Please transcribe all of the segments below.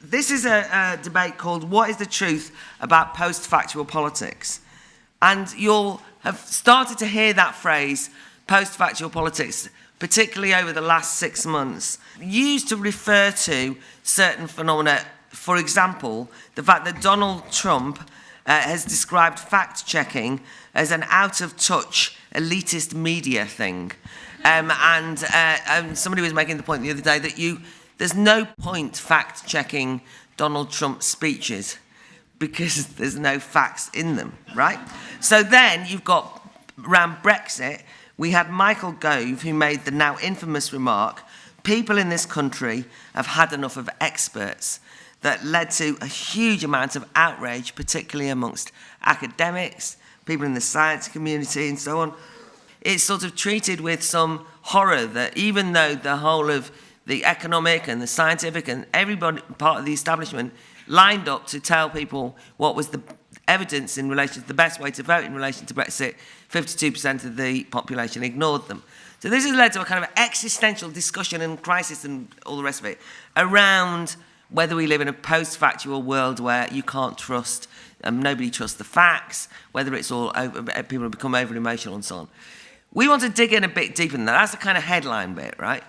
This is a debate called What is the Truth About Post-Factual Politics? And you'll have started to hear that phrase, post-factual politics, particularly over the last 6 months, used to refer to certain phenomena. For example, the fact that Donald Trump has described fact-checking as an out-of-touch, elitist media thing. And somebody was making the point the other day that there's no point fact-checking Donald Trump's speeches because there's no facts in them, right? So then you've got, around Brexit, we had Michael Gove, who made the now infamous remark, people in this country have had enough of experts, that led to a huge amount of outrage, particularly amongst academics, people in the science community and so on. It's sort of treated with some horror that even though the whole of the economic and the scientific and everybody, part of the establishment, lined up to tell people what was the evidence in relation to the best way to vote in relation to Brexit, 52% of the population ignored them. So this has led to a kind of existential discussion and crisis and all the rest of it around whether we live in a post-factual world where you can't trust, nobody trusts the facts, whether it's all over, people have become over-emotional and so on. We want to dig in a bit deeper than that. That's the kind of headline bit, right?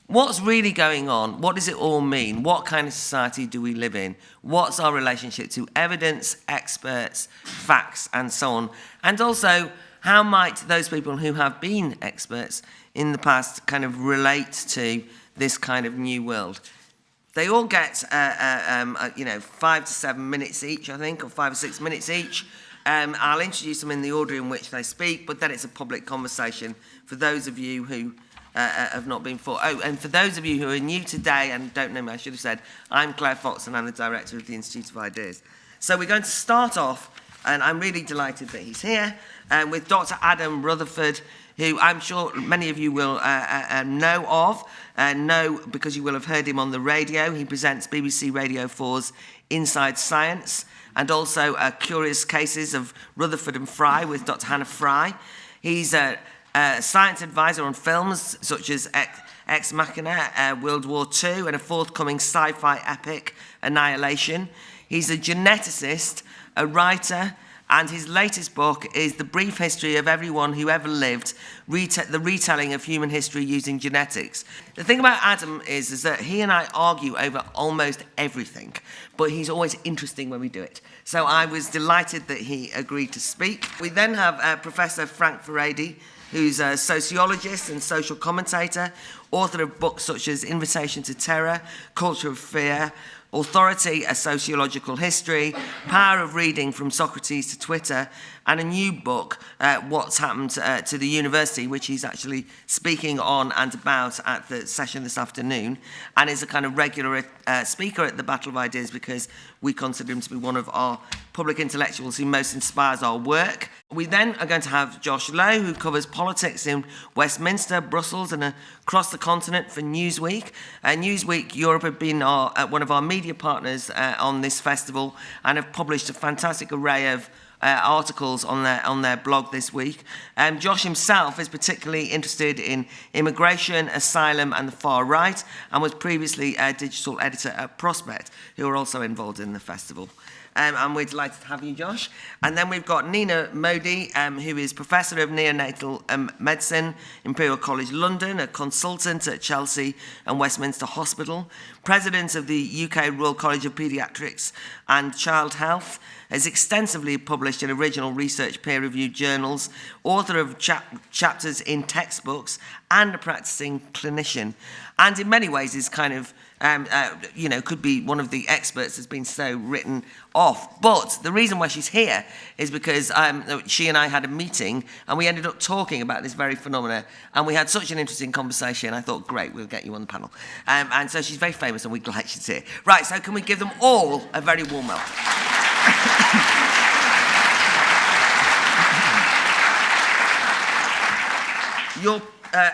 What's really going on? What does it all mean? What kind of society do we live in? What's our relationship to evidence, experts, facts, and so on? And also, how might those people who have been experts in the past kind of relate to this kind of new world? They all get, 5 to 7 minutes each, I think, or 5 or 6 minutes each. I'll introduce them in the order in which they speak, but then it's a public conversation for those of you who have not been before. Oh, and for those of you who are new today and don't know me, I should have said, I'm Claire Fox and I'm the director of the Institute of Ideas. So we're going to start off, and I'm really delighted that he's here, with Dr. Adam Rutherford, who I'm sure many of you will know of, because you will have heard him on the radio. He presents BBC Radio 4's Inside Science, and also Curious Cases of Rutherford and Fry with Dr. Hannah Fry. He's a science advisor on films such as Ex Machina, World War II, and a forthcoming sci-fi epic, Annihilation. He's a geneticist, a writer, and his latest book is The Brief History of Everyone Who Ever Lived, the retelling of human history using genetics. The thing about Adam is that he and I argue over almost everything, but he's always interesting when we do it. So I was delighted that he agreed to speak. We then have Professor Frank Furedi, who's a sociologist and social commentator, author of books such as Invitation to Terror, Culture of Fear, Authority, A Sociological History, Power of Reading from Socrates to Twitter, and a new book, What's Happened to the University, which he's actually speaking on and about at the session this afternoon, and is a kind of regular speaker at the Battle of Ideas because we consider him to be one of our public intellectuals who most inspires our work. We then are going to have Josh Lowe, who covers politics in Westminster, Brussels, and across the continent for Newsweek. Newsweek Europe have been one of our media partners on this festival and have published a fantastic array of articles on their blog this week. Josh himself is particularly interested in immigration, asylum, and the far right, and was previously a digital editor at Prospect, who are also involved in the festival. And we're delighted to have you, Josh. And then we've got Nina Modi, who is Professor of Neonatal Medicine, Imperial College London, a consultant at Chelsea and Westminster Hospital, President of the UK Royal College of Paediatrics and Child Health, has extensively published in original research peer-reviewed journals, author of chapters in textbooks, and a practicing clinician. And in many ways is kind of, could be one of the experts that's been so written off. But the reason why she's here is because she and I had a meeting and we ended up talking about this very phenomena, and we had such an interesting conversation. I thought, great, we'll get you on the panel. And so she's very famous and we're glad she's here. Right, so can we give them all a very warm welcome? Your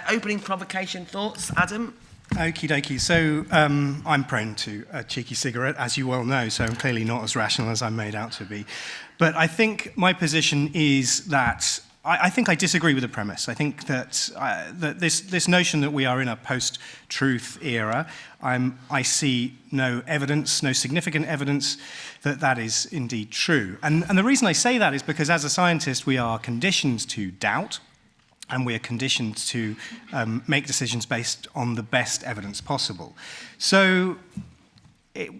opening provocation thoughts, Adam? Okie dokie. So I'm prone to a cheeky cigarette, as you well know, so I'm clearly not as rational as I'm made out to be. But I think my position is that I think I disagree with the premise. I think that, that this notion that we are in a post-truth era, I see no evidence, no significant evidence that that is indeed true. And the reason I say that is because as a scientist, we are conditioned to doubt, and we are conditioned to make decisions based on the best evidence possible. So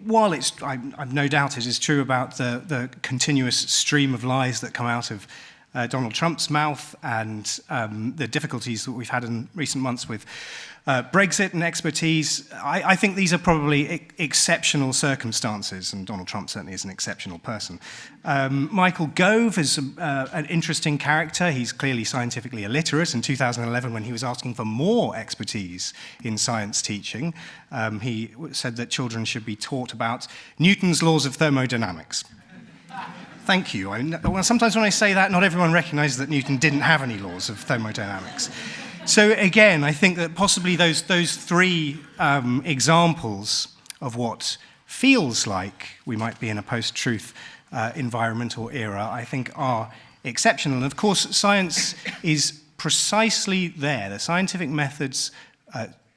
while I've no doubt it is true about the continuous stream of lies that come out of Donald Trump's mouth and the difficulties that we've had in recent months with Brexit and expertise, I think these are probably exceptional circumstances, and Donald Trump certainly is an exceptional person. Michael Gove is an interesting character. He's clearly scientifically illiterate. In 2011, when he was asking for more expertise in science teaching, he said that children should be taught about Newton's laws of thermodynamics. Thank you. Sometimes when I say that, not everyone recognizes that Newton didn't have any laws of thermodynamics. So again, I think that possibly those three examples of what feels like we might be in a post-truth environment or era, I think are exceptional. And of course, science is precisely there. The scientific method's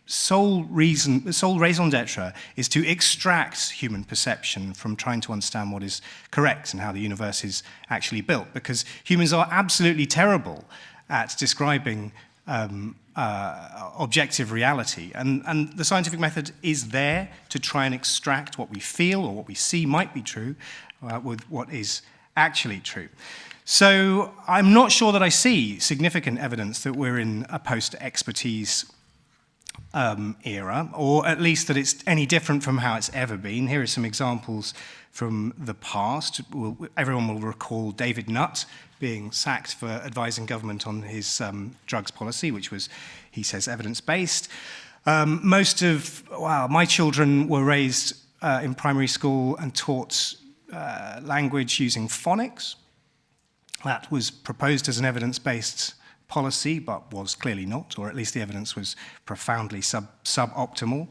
sole raison d'etre is to extract human perception from trying to understand what is correct and how the universe is actually built, because humans are absolutely terrible at describing objective reality. And the scientific method is there to try and extract what we feel or what we see might be true with what is actually true. So I'm not sure that I see significant evidence that we're in a post-expertise era, or at least that it's any different from how it's ever been. Here are some examples from the past. Everyone will recall David Nutt being sacked for advising government on his drugs policy, which was, he says, evidence-based. Most of my children were raised in primary school and taught language using phonics. That was proposed as an evidence-based policy, but was clearly not, or at least the evidence was profoundly suboptimal.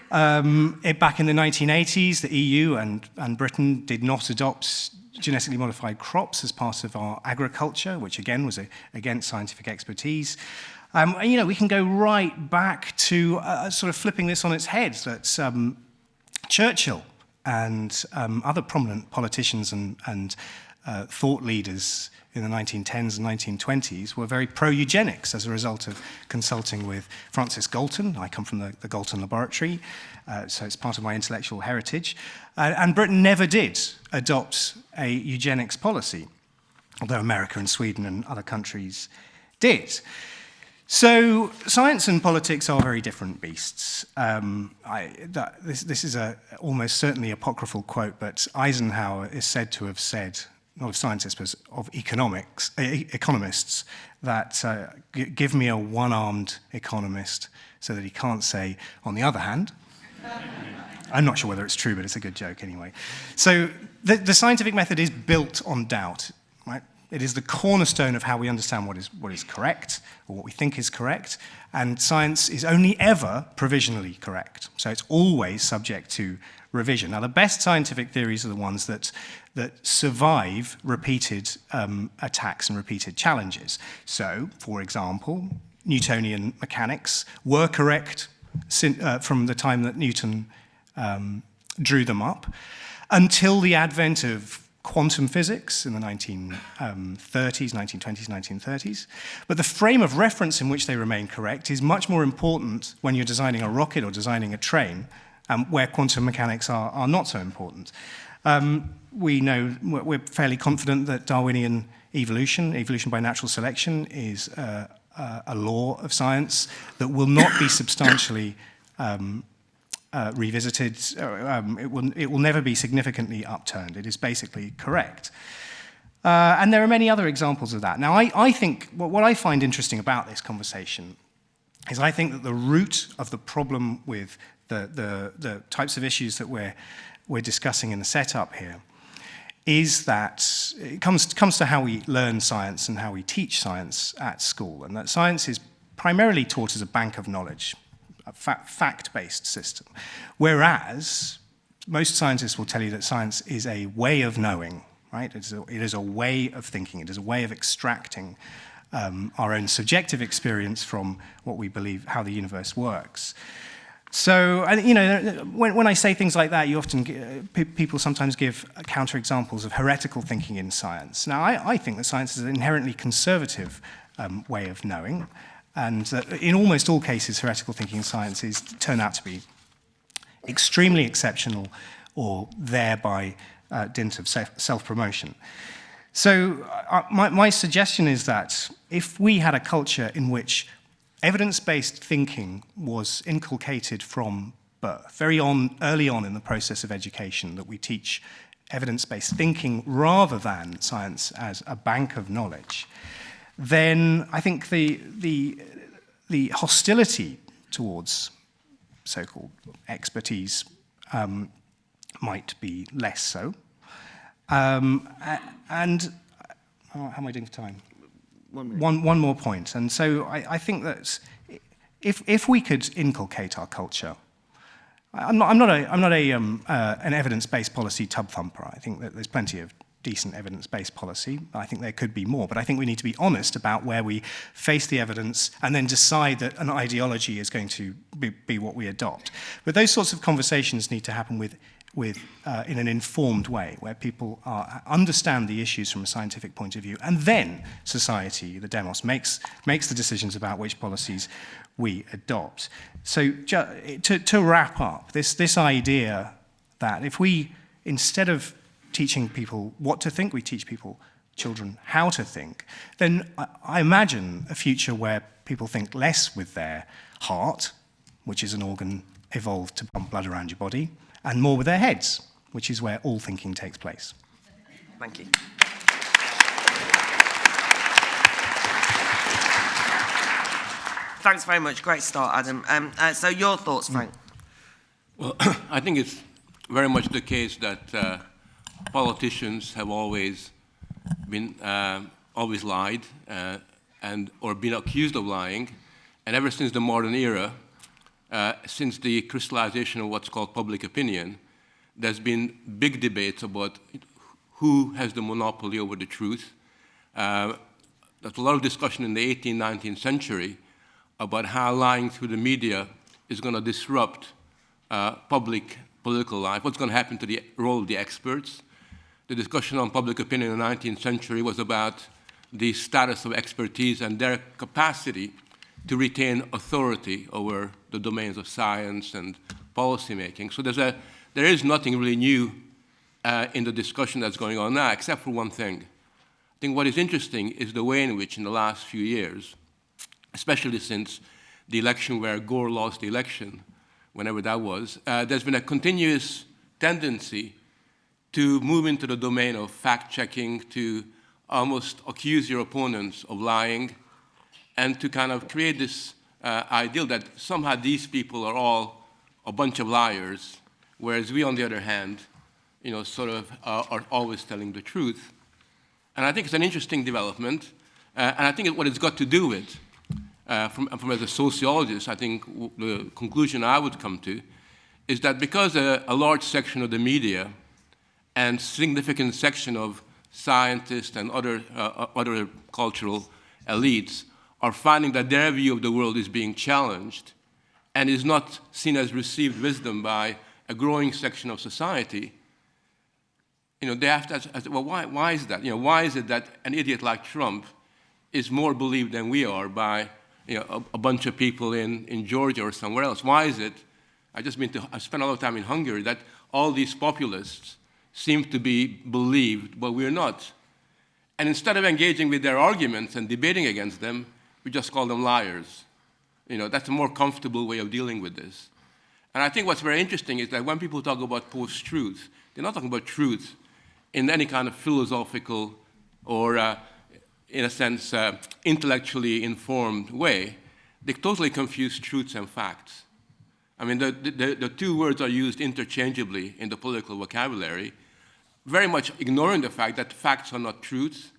Back in the 1980s, the EU and Britain did not adopt genetically modified crops as part of our agriculture, which again was against scientific expertise. We can go right back to sort of flipping this on its head, that Churchill and other prominent politicians and thought leaders in the 1910s and 1920s were very pro-eugenics as a result of consulting with Francis Galton. I come from the Galton Laboratory, so it's part of my intellectual heritage. And Britain never did adopt a eugenics policy, although America and Sweden and other countries did. So science and politics are very different beasts. This is almost certainly apocryphal quote, but Eisenhower is said to have said, not of scientists, but of economists, that give me a one-armed economist so that he can't say, on the other hand. I'm not sure whether it's true, but it's a good joke anyway. So the scientific method is built on doubt, right? It is the cornerstone of how we understand what is correct, or what we think is correct, and science is only ever provisionally correct. So it's always subject to revision. Now, the best scientific theories are the ones that survive repeated attacks and repeated challenges. So, for example, Newtonian mechanics were correct from the time that Newton drew them up until the advent of quantum physics in the 1930s, 1920s, 1930s. But the frame of reference in which they remain correct is much more important when you're designing a rocket or designing a train, where quantum mechanics are not so important. We're fairly confident that Darwinian evolution by natural selection, is a law of science that will not be substantially revisited. It will never be significantly upturned. It is basically correct. And there are many other examples of that. Now, I think what I find interesting about this conversation is I think that the root of the problem with the types of issues that we're discussing in the setup here is that it comes to how we learn science and how we teach science at school, and that science is primarily taught as a bank of knowledge, a fact-based system, whereas most scientists will tell you that science is a way of knowing, right? It is a way of thinking. It is a way of extracting our own subjective experience from what we believe, how the universe works. So, you know, when I say things like that, you often people sometimes give counterexamples of heretical thinking in science. Now, I think that science is an inherently conservative way of knowing, and that in almost all cases, heretical thinking in science turn out to be extremely exceptional, or there by dint of self-promotion. So, my suggestion is that if we had a culture in which evidence-based thinking was inculcated from birth, early on in the process of education, that we teach evidence-based thinking rather than science as a bank of knowledge, then I think the hostility towards so-called expertise might be less so. And how am I doing for time? 1 minute. One more point. And so I think that if we could inculcate our culture, I'm not an evidence-based policy tub thumper. I think that there's plenty of decent evidence-based policy. I think there could be more, but I think we need to be honest about where we face the evidence and then decide that an ideology is going to be what we adopt. But those sorts of conversations need to happen in an informed way, where people understand the issues from a scientific point of view, and then society, the demos, makes the decisions about which policies we adopt. So to wrap up, this idea that if we, instead of teaching people what to think, we teach children how to think, then I imagine a future where people think less with their heart, which is an organ evolved to pump blood around your body, and more with their heads, which is where all thinking takes place. Thank you. Thanks very much. Great start, Adam. So your thoughts, Frank? Well, I think it's very much the case that politicians have always lied or been accused of lying, and ever since the modern era, since the crystallization of what's called public opinion, there's been big debates about who has the monopoly over the truth. There's a lot of discussion in the 18th, 19th century about how lying through the media is going to disrupt public political life, what's going to happen to the role of the experts. The discussion on public opinion in the 19th century was about the status of expertise and their capacity to retain authority over the domains of science and policymaking. So there is nothing really new in the discussion that's going on now, except for one thing. I think what is interesting is the way in which in the last few years, especially since the election where Gore lost the election, whenever that was, there's been a continuous tendency to move into the domain of fact-checking, to almost accuse your opponents of lying, and to kind of create this ideal that somehow these people are all a bunch of liars, whereas we, on the other hand, sort of are always telling the truth. And I think it's an interesting development, and I think what it's got to do with, from as a sociologist, I think the conclusion I would come to is that because a large section of the media and significant section of scientists and other cultural elites are finding that their view of the world is being challenged and is not seen as received wisdom by a growing section of society, they have to ask, well, why is that? Why is it that an idiot like Trump is more believed than we are by a bunch of people in Georgia or somewhere else? Why is it? I've spent a lot of time in Hungary, that all these populists seem to be believed, but we're not. And instead of engaging with their arguments and debating against them, we just call them liars. That's a more comfortable way of dealing with this. And I think what's very interesting is that when people talk about post-truth, they're not talking about truth in any kind of philosophical or, in a sense, intellectually informed way. They totally confuse truths and facts. I mean, the two words are used interchangeably in the political vocabulary, very much ignoring the fact that facts are not truth,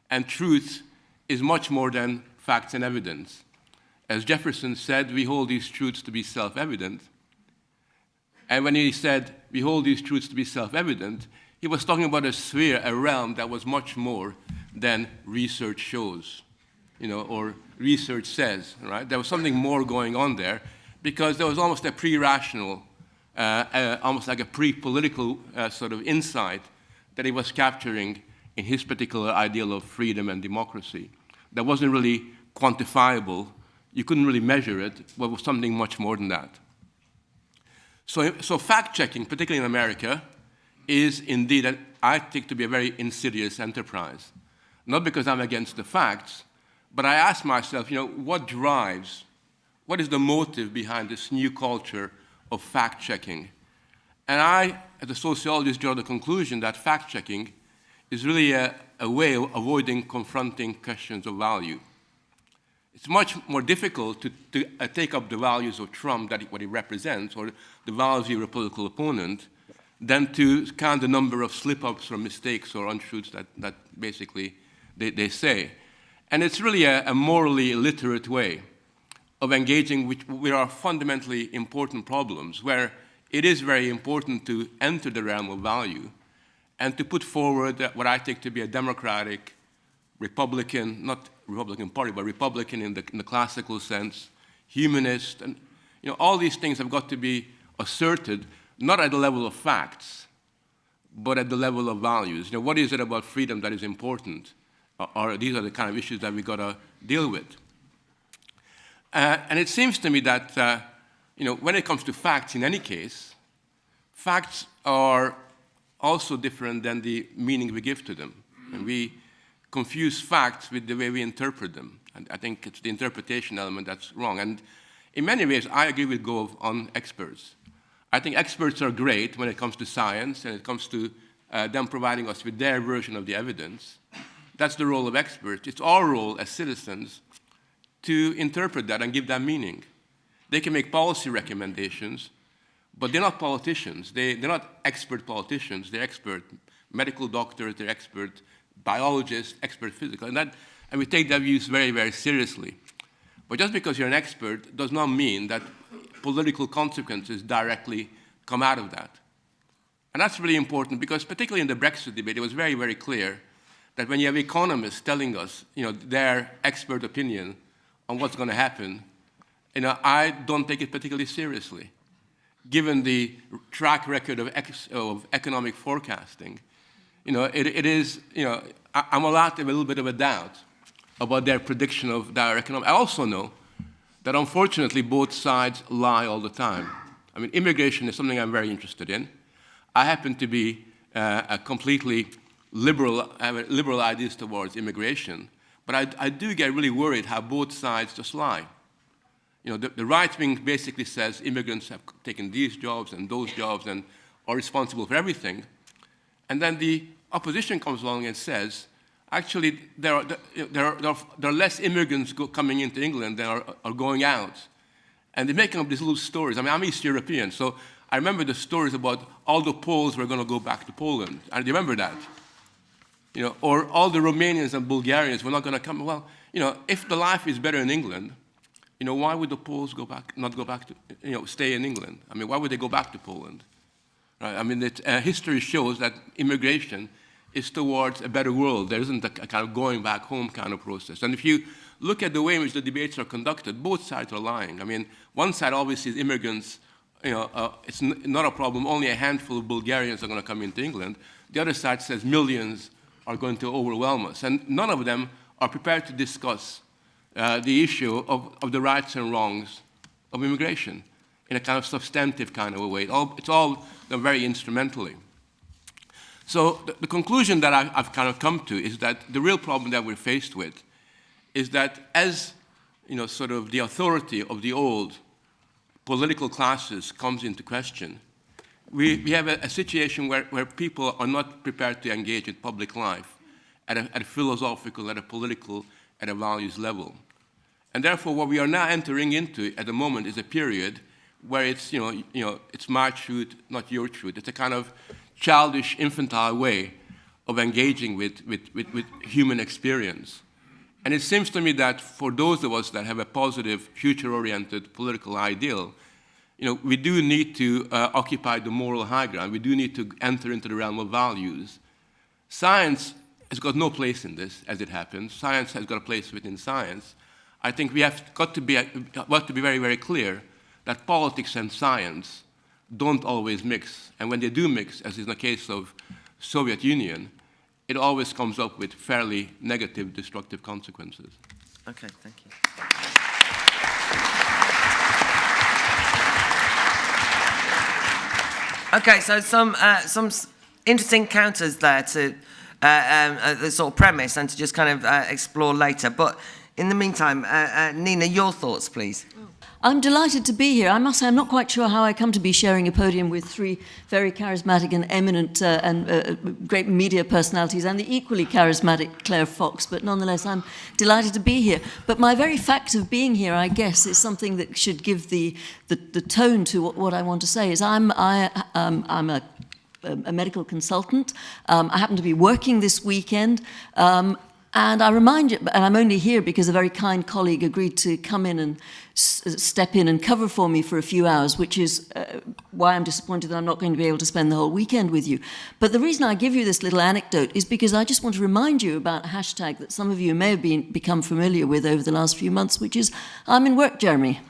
and truth is much more than facts and evidence. As Jefferson said, we hold these truths to be self-evident. And when he said, we hold these truths to be self-evident, he was talking about a sphere, a realm that was much more than research shows. or research says, right? There was something more going on there because there was almost a pre-rational, almost like a pre-political sort of insight that he was capturing in his particular ideal of freedom and democracy. That wasn't really quantifiable. You couldn't really measure it, but was something much more than that. So fact-checking, particularly in America, is indeed, I think, to be a very insidious enterprise. Not because I'm against the facts, but I ask myself, what is the motive behind this new culture of fact-checking? And I, as a sociologist, draw the conclusion that fact-checking is really a way of avoiding confronting questions of value. It's much more difficult to take up the values of Trump, what he represents, or the values of your political opponent, than to count the number of slip-ups or mistakes or untruths that basically they say. And it's really a morally illiterate way of engaging with our fundamentally important problems, where it is very important to enter the realm of value and to put forward what I take to be a democratic, Republican, not Republican Party, but Republican in the classical sense, humanist, and all these things have got to be asserted, not at the level of facts, but at the level of values. What is it about freedom that is important? Or these are the kind of issues that we've got to deal with. And it seems to me that when it comes to facts, in any case, facts are also different than the meaning we give to them. And we confuse facts with the way we interpret them. And I think it's the interpretation element that's wrong. And in many ways, I agree with Gove on experts. I think experts are great when it comes to science and it comes to them providing us with their version of the evidence. That's the role of experts. It's our role as citizens to interpret that and give that meaning. They can make policy recommendations, but they're not politicians. They're not expert politicians. They're expert medical doctors, they're expert biologists, expert physical, and we take their views very, very seriously. But just because you're an expert does not mean that political consequences directly come out of that. And that's really important because particularly in the Brexit debate, it was very, very clear that when you have economists telling us, their expert opinion on what's going to happen, I don't take it particularly seriously. Given the track record of economic forecasting, it is, I'm allowed to have a little bit of a doubt about their prediction of their economic. I also know that unfortunately both sides lie all the time. I mean, immigration is something I'm very interested in. I happen to be a completely liberal, I have liberal ideas towards immigration, but I do get really worried how both sides just lie. The right wing basically says immigrants have taken these jobs and those jobs and are responsible for everything. And then the opposition comes along and says, actually, there are less immigrants coming into England than are going out. And they're making up these little stories. I mean, I'm East European, so I remember the stories about all the Poles were going to go back to Poland. I remember that. Or all the Romanians and Bulgarians were not going to come. Well, if the life is better in England, why would the Poles not go back to, stay in England? I mean, why would they go back to Poland? Right? I mean, history shows that immigration is towards a better world. There isn't a kind of going back home kind of process. And if you look at the way in which the debates are conducted, both sides are lying. I mean, one side obviously is immigrants, it's not a problem, only a handful of Bulgarians are going to come into England. The other side says millions are going to overwhelm us. And none of them are prepared to discuss the issue of the rights and wrongs of immigration in a kind of substantive kind of a way. It's all done very instrumentally. So the conclusion that I've kind of come to is that the real problem that we're faced with is that as sort of the authority of the old political classes comes into question, we have a situation where people are not prepared to engage in public life at a philosophical, at a political, at a values level. And therefore, what we are now entering into at the moment is a period where it's, it's my truth, not your truth. It's a kind of childish, infantile way of engaging with human experience. And it seems to me that for those of us that have a positive, future-oriented political ideal, we do need to occupy the moral high ground. We do need to enter into the realm of values. Science has got no place in this, as it happens. Science has got a place within science. I think we have got to be very, very clear that politics and science don't always mix. And when they do mix, as in the case of Soviet Union, it always comes up with fairly negative, destructive consequences. Okay, thank you. Okay, so some interesting counters there to the sort of premise and to just kind of explore later. But in the meantime, Nina, your thoughts, please. I'm delighted to be here. I must say I'm not quite sure how I come to be sharing a podium with three very charismatic and eminent and great media personalities and the equally charismatic Claire Fox, but nonetheless I'm delighted to be here. But my very fact of being here, I guess, is something that should give the tone to what I want to say. Is I'm a medical consultant. I happen to be working this weekend. And I remind you, and I'm only here because a very kind colleague agreed to come in and step in and cover for me for a few hours, which is why I'm disappointed that I'm not going to be able to spend the whole weekend with you. But the reason I give you this little anecdote is because I just want to remind you about a hashtag that some of you may have become familiar with over the last few months, which is I'm in work, Jeremy.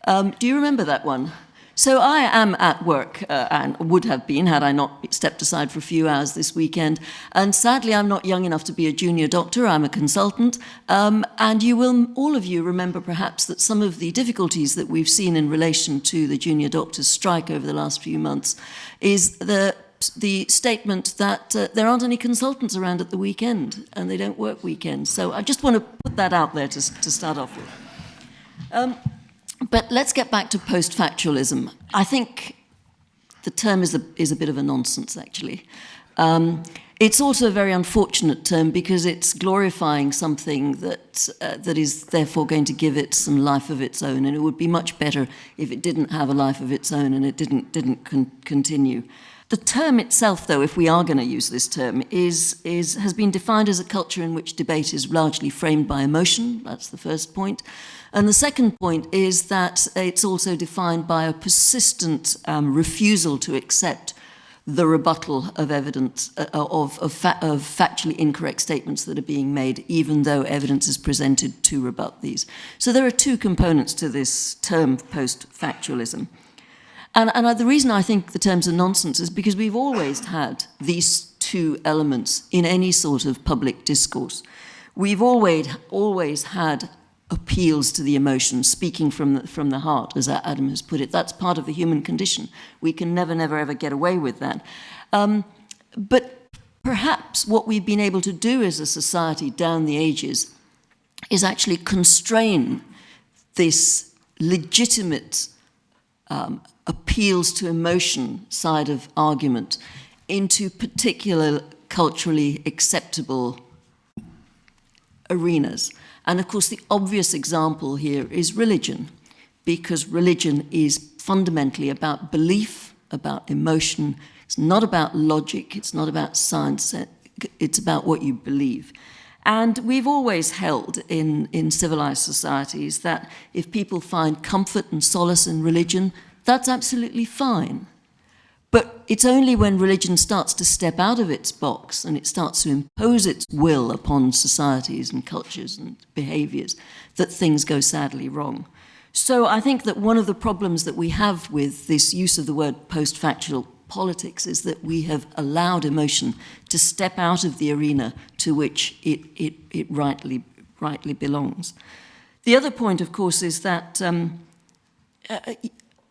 Do you remember that one? So I am at work, and would have been had I not stepped aside for a few hours this weekend. And sadly, I'm not young enough to be a junior doctor. I'm a consultant. And you will, all of you, remember perhaps that some of the difficulties that we've seen in relation to the junior doctors' strike over the last few months is the statement that there aren't any consultants around at the weekend, and they don't work weekends. So I just want to put that out there to start off with. But let's get back to post-factualism. I think the term is a bit of a nonsense, actually. It's also a very unfortunate term because it's glorifying something that is therefore going to give it some life of its own, and it would be much better if it didn't have a life of its own and it didn't continue. The term itself, though, if we are going to use this term, has been defined as a culture in which debate is largely framed by emotion. That's the first point. And the second point is that it's also defined by a persistent refusal to accept the rebuttal of evidence, of factually incorrect statements that are being made, even though evidence is presented to rebut these. So there are two components to this term, post-factualism. And the reason I think the terms are nonsense is because we've always had these two elements in any sort of public discourse. We've always had appeals to the emotions, speaking from the heart, as Adam has put it. That's part of the human condition. We can never, ever get away with that. But perhaps what we've been able to do as a society down the ages is actually constrain this legitimate appeals to emotion side of argument into particular culturally acceptable arenas. And of course, the obvious example here is religion, because religion is fundamentally about belief, about emotion. It's not about logic, it's not about science, it's about what you believe. And we've always held in civilized societies that if people find comfort and solace in religion, that's absolutely fine. But it's only when religion starts to step out of its box and it starts to impose its will upon societies and cultures and behaviors that things go sadly wrong. So I think that one of the problems that we have with this use of the word post-factual politics is that we have allowed emotion to step out of the arena to which it rightly belongs. The other point, of course, is that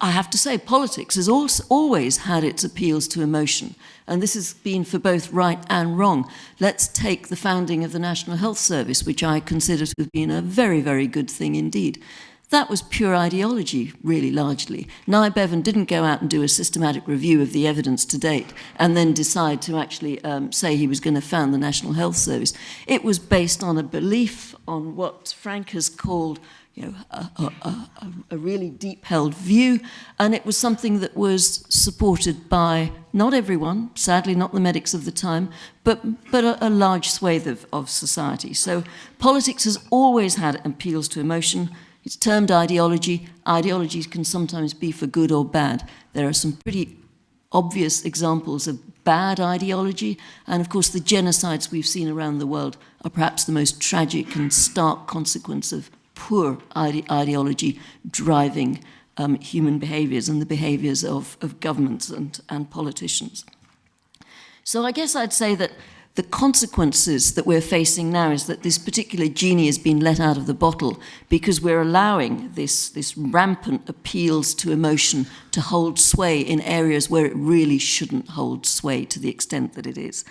I have to say, politics has always had its appeals to emotion, and this has been for both right and wrong. Let's take the founding of the National Health Service, which I consider to have been a very, very good thing indeed. That was pure ideology, really largely. Nye Bevan didn't go out and do a systematic review of the evidence to date and then decide to actually say he was going to found the National Health Service. It was based on a belief on what Frank has called a really deep-held view, and it was something that was supported by not everyone, sadly not the medics of the time, but a large swathe of society. So politics has always had appeals to emotion. It's termed ideology. Ideologies can sometimes be for good or bad. There are some pretty obvious examples of bad ideology. And of course, the genocides we've seen around the world are perhaps the most tragic and stark consequence of poor ideology driving human behaviors and the behaviors of governments and politicians. So I guess I'd say that the consequences that we're facing now is that this particular genie has been let out of the bottle because we're allowing this rampant appeals to emotion to hold sway in areas where it really shouldn't hold sway to the extent that it is.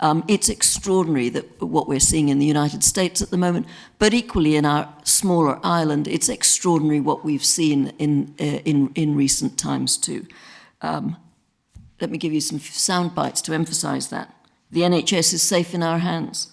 It's extraordinary that what we're seeing in the United States at the moment, but equally in our smaller island, it's extraordinary what we've seen in recent times too. Let me give you some sound bites to emphasize that. The NHS is safe in our hands.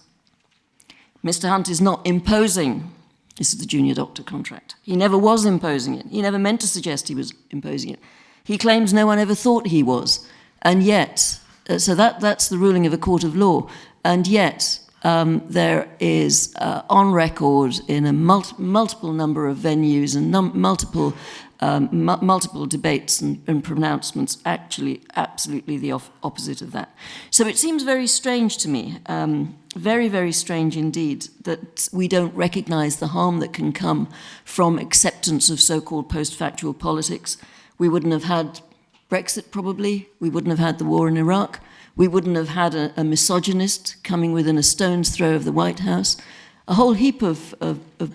Mr. Hunt is not imposing, this is the junior doctor contract. He never was imposing it. He never meant to suggest he was imposing it. He claims no one ever thought he was. And yet, so that's the ruling of a court of law. And yet, there is on record in a multiple number of venues and multiple debates and pronouncements, actually absolutely the opposite of that. So it seems very strange to me, very, very strange indeed, that we don't recognise the harm that can come from acceptance of so-called post-factual politics. We wouldn't have had Brexit probably, we wouldn't have had the war in Iraq, we wouldn't have had a misogynist coming within a stone's throw of the White House. A whole heap of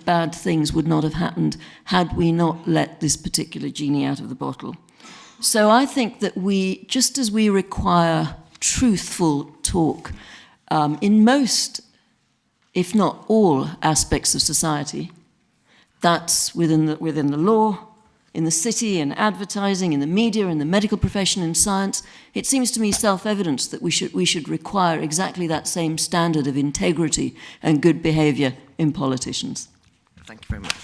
bad things would not have happened had we not let this particular genie out of the bottle. So I think that we, just as we require truthful talk in most, if not all, aspects of society, that's within the law, in the city, in advertising, in the media, in the medical profession, in science, it seems to me self-evident that we should require exactly that same standard of integrity and good behaviour in politicians. Thank you very much.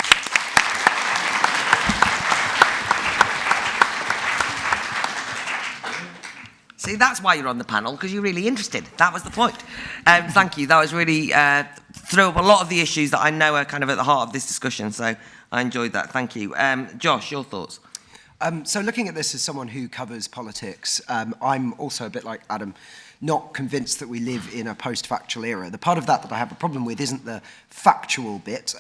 See, that's why you're on the panel, because you're really interested. That was the point. Thank you. That was really threw up a lot of the issues that I know are kind of at the heart of this discussion, so I enjoyed that. Thank you. Josh, your thoughts? So looking at this as someone who covers politics, I'm also a bit like Adam, not convinced that we live in a post-factual era. The part of that I have a problem with isn't the factual bit.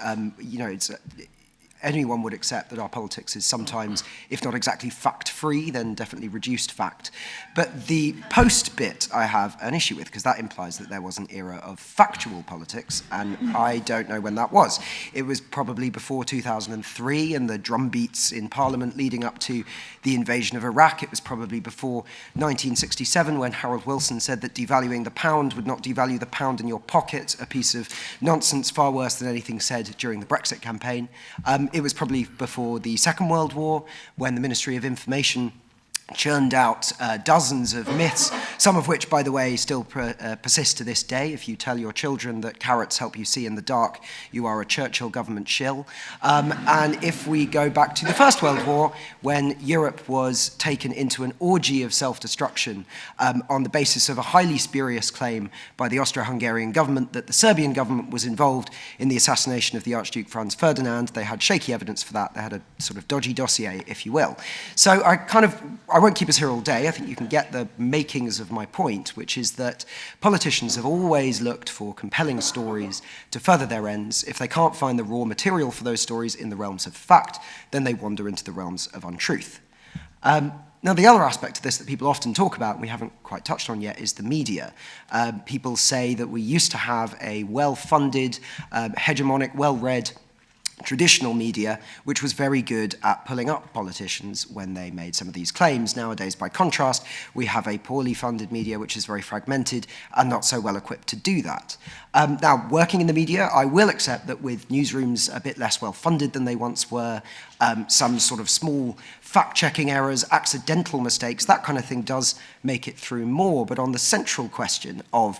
Anyone would accept that our politics is sometimes, if not exactly fact-free, then definitely reduced fact. But the post bit I have an issue with, because that implies that there was an era of factual politics, and I don't know when that was. It was probably before 2003 and the drumbeats in Parliament leading up to the invasion of Iraq. It was probably before 1967 when Harold Wilson said that devaluing the pound would not devalue the pound in your pocket, a piece of nonsense far worse than anything said during the Brexit campaign. It was probably before the Second World War, when the Ministry of Information churned out dozens of myths, some of which, by the way, still persist to this day. If you tell your children that carrots help you see in the dark, you are a Churchill government shill. And if we go back to the First World War, when Europe was taken into an orgy of self-destruction on the basis of a highly spurious claim by the Austro-Hungarian government that the Serbian government was involved in the assassination of the Archduke Franz Ferdinand. They had shaky evidence for that. They had a sort of dodgy dossier, if you will. So I won't keep us here all day. I think you can get the makings of my point, which is that politicians have always looked for compelling stories to further their ends. If they can't find the raw material for those stories in the realms of fact, then they wander into the realms of untruth. Now, the other aspect of this that people often talk about, and we haven't quite touched on yet, is the media. People say that we used to have a well-funded, hegemonic, well-read traditional media, which was very good at pulling up politicians when they made some of these claims. Nowadays, by contrast, we have a poorly funded media, which is very fragmented and not so well equipped to do that. Now, working in the media, I will accept that with newsrooms a bit less well funded than they once were, some sort of small fact-checking errors, accidental mistakes, that kind of thing does make it through more. But on the central question of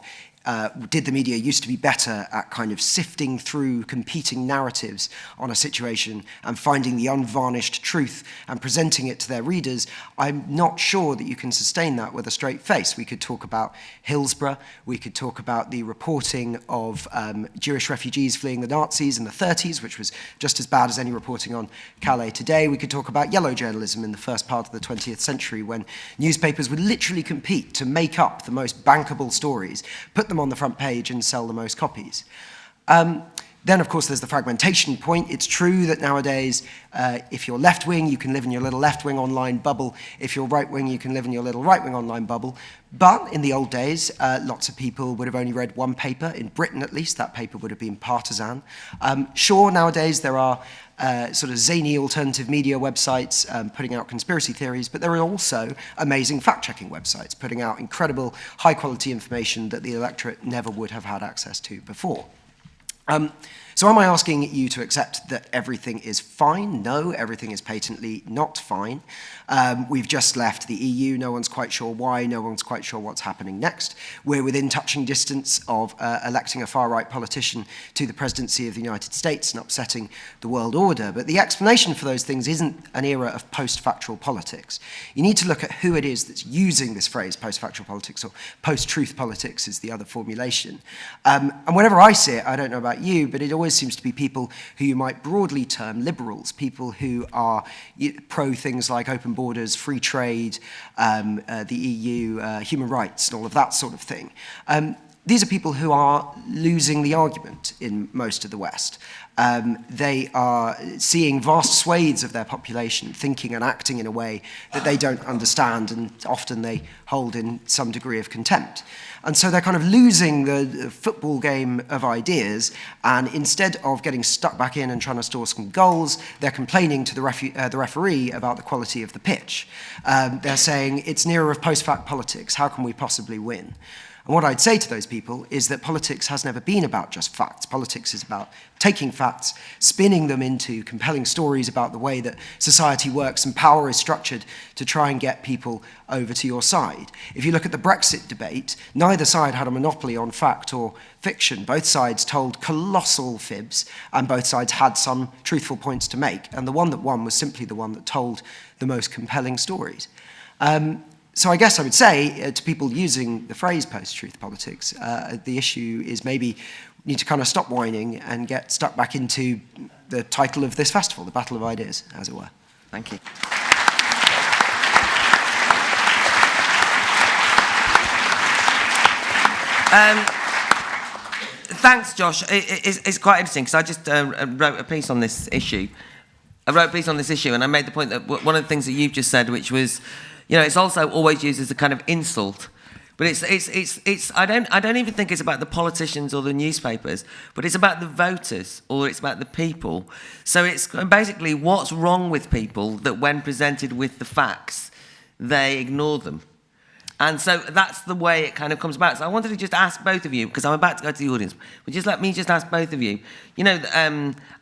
did the media used to be better at kind of sifting through competing narratives on a situation and finding the unvarnished truth and presenting it to their readers, I'm not sure that you can sustain that with a straight face. We could talk about Hillsborough, we could talk about the reporting of Jewish refugees fleeing the Nazis in the 30s, which was just as bad as any reporting on Calais today. We could talk about yellow journalism in the first part of the 20th century, when newspapers would literally compete to make up the most bankable stories, put them on the front page and sell the most copies. Then, of course, there's the fragmentation point. It's true that nowadays, if you're left-wing, you can live in your little left-wing online bubble. If you're right-wing, you can live in your little right-wing online bubble. But in the old days, lots of people would have only read one paper. In Britain, at least, that paper would have been partisan. Sure, nowadays there are sort of zany alternative media websites putting out conspiracy theories, but there are also amazing fact-checking websites putting out incredible high-quality information that the electorate never would have had access to before. So am I asking you to accept that everything is fine? No, everything is patently not fine. We've just left the EU. No one's quite sure why. No one's quite sure what's happening next. We're within touching distance of electing a far-right politician to the presidency of the United States and upsetting the world order. But the explanation for those things isn't an era of post-factual politics. You need to look at who it is that's using this phrase, post-factual politics, or post-truth politics is the other formulation. And whenever I see it, I don't know about you, but it always seems to be people who you might broadly term liberals, people who are pro things like open borders, free trade, the EU, human rights, and all of that sort of thing. These are people who are losing the argument in most of the West. They are seeing vast swathes of their population thinking and acting in a way that they don't understand, and often they hold in some degree of contempt. And so they're kind of losing the football game of ideas, and instead of getting stuck back in and trying to score some goals, they're complaining to the referee about the quality of the pitch. They're saying, it's an era of post-fact politics, how can we possibly win? And what I'd say to those people is that politics has never been about just facts. Politics is about taking facts, spinning them into compelling stories about the way that society works and power is structured to try and get people over to your side. If you look at the Brexit debate, neither side had a monopoly on fact or fiction. Both sides told colossal fibs, and both sides had some truthful points to make. And the one that won was simply the one that told the most compelling stories. So I guess I would say to people using the phrase post-truth politics, the issue is maybe we need to kind of stop whining and get stuck back into the title of this festival, the Battle of Ideas, as it were. Thank you. Thanks, Josh. It's quite interesting because I just wrote a piece on this issue. And I made the point that one of the things that you've just said, which was, you know, it's also always used as a kind of insult. But I don't even think it's about the politicians or the newspapers, but it's about the voters or it's about the people. So it's basically what's wrong with people that when presented with the facts, they ignore them. And so that's the way it kind of comes about. So I wanted to just ask both of you, because I'm about to go to the audience, but just let me just ask both of you. You know,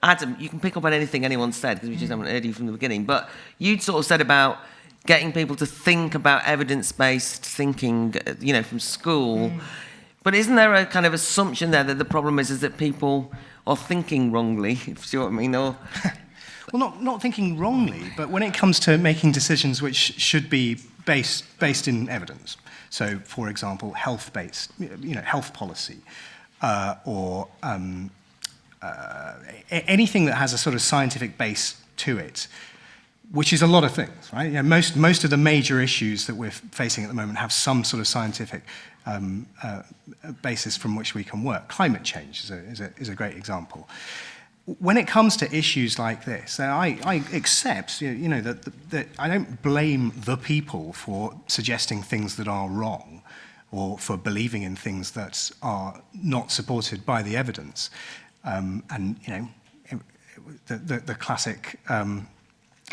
Adam, you can pick up on anything anyone said, because we just haven't heard you from the beginning, but you'd sort of said about getting people to think about evidence-based thinking, you know, from school. But isn't there a kind of assumption there that the problem is that people are thinking wrongly, if you see what I mean? Or well, not thinking wrongly, but when it comes to making decisions which should be based in evidence. So, for example, health-based, you know, health policy, or anything that has a sort of scientific base to it, which is a lot of things, right? You know, most of the major issues that we're facing at the moment have some sort of scientific basis from which we can work. Climate change is a great example. When it comes to issues like this, I accept, you know, that I don't blame the people for suggesting things that are wrong or for believing in things that are not supported by the evidence. And, you know, the classic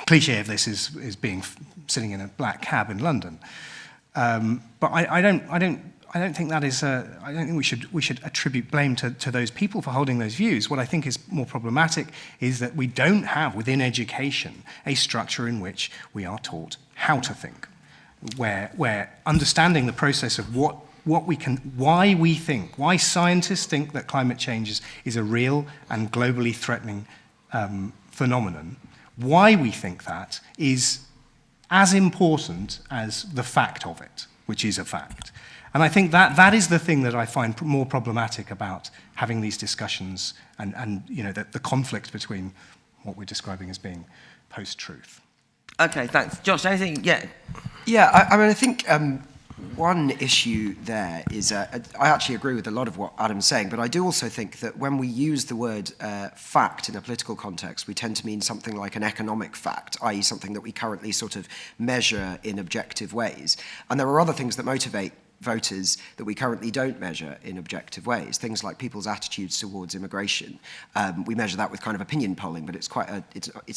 cliche of this is being sitting in a black cab in London. But I don't think that is. I don't think we should attribute blame to those people for holding those views. What I think is more problematic is that we don't have within education a structure in which we are taught how to think, where understanding the process of what why scientists think that climate change is a real and globally threatening phenomenon, why we think that is as important as the fact of it, which is a fact. And I think that is the thing that I find more problematic about having these discussions and the conflict between what we're describing as being post-truth. Okay, thanks. Josh, anything? Yeah. Yeah, I think one issue there is, I actually agree with a lot of what Adam's saying, but I do also think that when we use the word fact in a political context, we tend to mean something like an economic fact, i.e. something that we currently sort of measure in objective ways. And there are other things that motivate voters that we currently don't measure in objective ways, things like people's attitudes towards immigration. We measure that with kind of opinion polling, but it's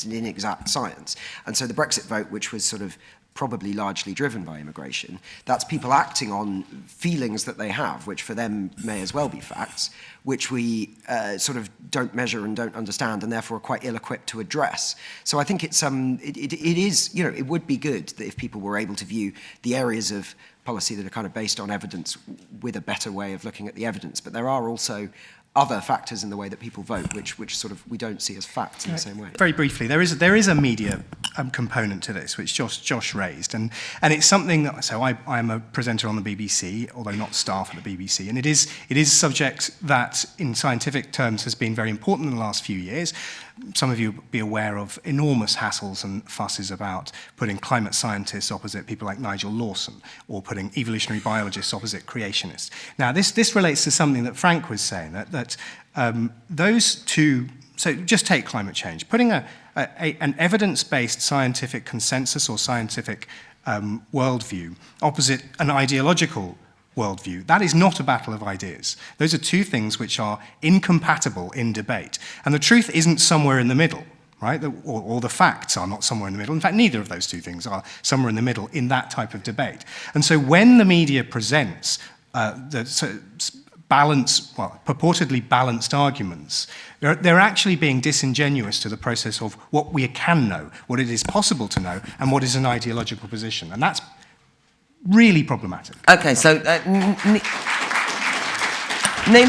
an inexact science. And so the Brexit vote, which was sort of probably largely driven by immigration, that's people acting on feelings that they have, which for them may as well be facts, which we sort of don't measure and don't understand, and therefore are quite ill-equipped to address. So I think it is, it would be good that if people were able to view the areas of policy that are kind of based on evidence with a better way of looking at the evidence. But there are also other factors in the way that people vote, which sort of we don't see as facts in the same way. Very briefly, there is a media component to this, which Josh raised, and it's something that, so I am a presenter on the BBC, although not staff at the BBC, and it is a subject that, in scientific terms, has been very important in the last few years. Some of you will be aware of enormous hassles and fusses about putting climate scientists opposite people like Nigel Lawson, or putting evolutionary biologists opposite creationists. Now, this relates to something that Frank was saying, that those two, so just take climate change, putting an evidence-based scientific consensus or scientific worldview opposite an ideological worldview. That is not a battle of ideas. Those are two things which are incompatible in debate. And the truth isn't somewhere in the middle, right? Or the facts are not somewhere in the middle. In fact, neither of those two things are somewhere in the middle in that type of debate. And so when the media presents purportedly balanced arguments, they're actually being disingenuous to the process of what we can know, what it is possible to know, and what is an ideological position. And that's really problematic. Okay, so Nina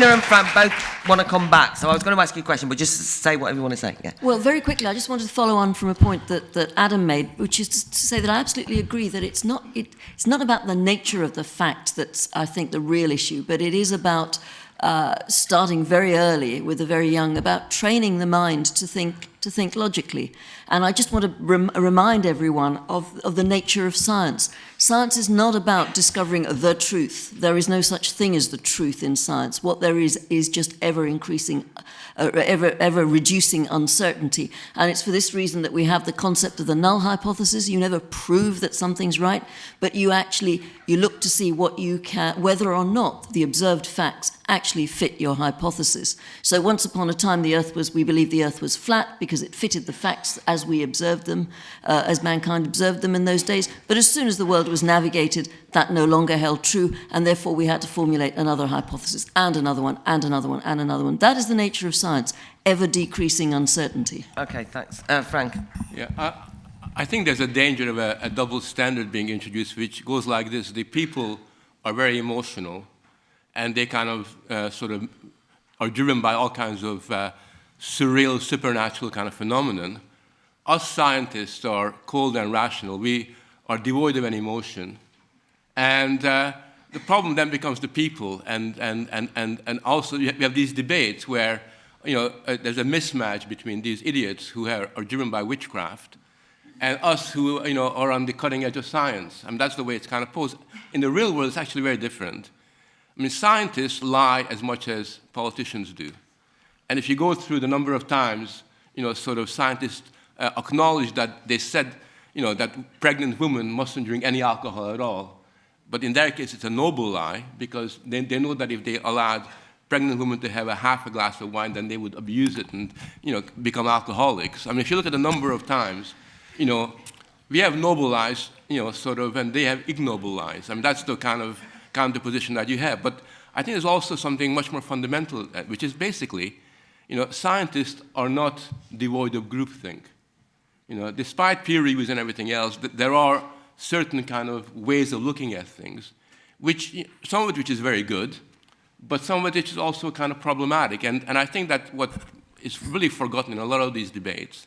and Fran both want to come back, so I was going to ask you a question, but just say whatever you want to say. Yeah. Well, very quickly, I just wanted to follow on from a point that Adam made, which is to say that I absolutely agree that it's not about the nature of the fact that's, I think, the real issue, but it is about starting very early with the very young, about training the mind to think logically. And I just want to remind everyone of the nature of science. Science is not about discovering the truth. There is no such thing as the truth in science. What there is just ever-increasing, ever-reducing uncertainty. And it's for this reason that we have the concept of the null hypothesis. You never prove that something's right, but you look to see whether or not the observed facts actually fit your hypothesis. So once upon a time, we believed the Earth was flat because it fitted the facts as we observed them, as mankind observed them in those days. But as soon as the world was navigated, that no longer held true, and therefore we had to formulate another hypothesis, and another one, and another one, and another one. That is the nature of science, ever-decreasing uncertainty. Okay, thanks. Frank? Yeah, I think there's a danger of a double standard being introduced, which goes like this. The people are very emotional, and they kind of sort of are driven by all kinds of surreal, supernatural kind of phenomenon. Us scientists are cold and rational. We are devoid of any emotion. And the problem then becomes the people. And also we have these debates where there's a mismatch between these idiots who are driven by witchcraft and us who are on the cutting edge of science. I mean, that's the way it's kind of posed. In the real world, it's actually very different. I mean, scientists lie as much as politicians do. And if you go through the number of times, sort of scientists acknowledge that they said, that pregnant women mustn't drink any alcohol at all. But in their case, it's a noble lie, because they know that if they allowed pregnant women to have half a glass of wine, then they would abuse it and, become alcoholics. I mean, if you look at the number of times, we have noble lies, sort of, and they have ignoble lies. I mean, that's the kind of counterposition that you have. But I think there's also something much more fundamental, which is basically, scientists are not devoid of groupthink. Despite peer reviews and everything else, there are certain kind of ways of looking at things some of it which is very good, but some of it which is also kind of problematic. And I think that what is really forgotten in a lot of these debates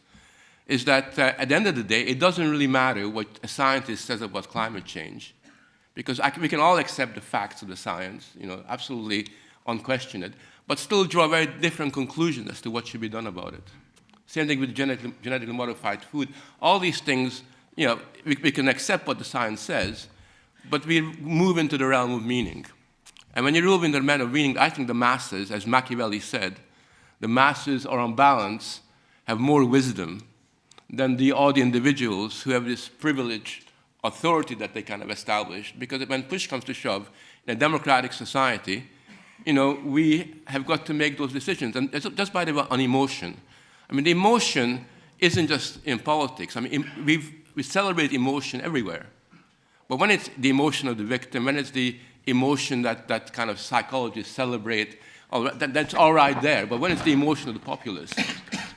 is that at the end of the day, it doesn't really matter what a scientist says about climate change, because we can all accept the facts of the science, absolutely unquestioned, but still draw very different conclusions as to what should be done about it. Same thing with genetically modified food. All these things, we can accept what the science says, but we move into the realm of meaning. And when you move into the realm of meaning, I think the masses, as Machiavelli said, the masses are on balance, have more wisdom than the odd individuals who have this privileged authority that they kind of established. Because when push comes to shove, in a democratic society, we have got to make those decisions. And just by the way, on emotion. I mean, the emotion isn't just in politics. I mean, we celebrate emotion everywhere. But when it's the emotion of the victim, when it's the emotion that kind of psychologists celebrate, that's all right there. But when it's the emotion of the populace,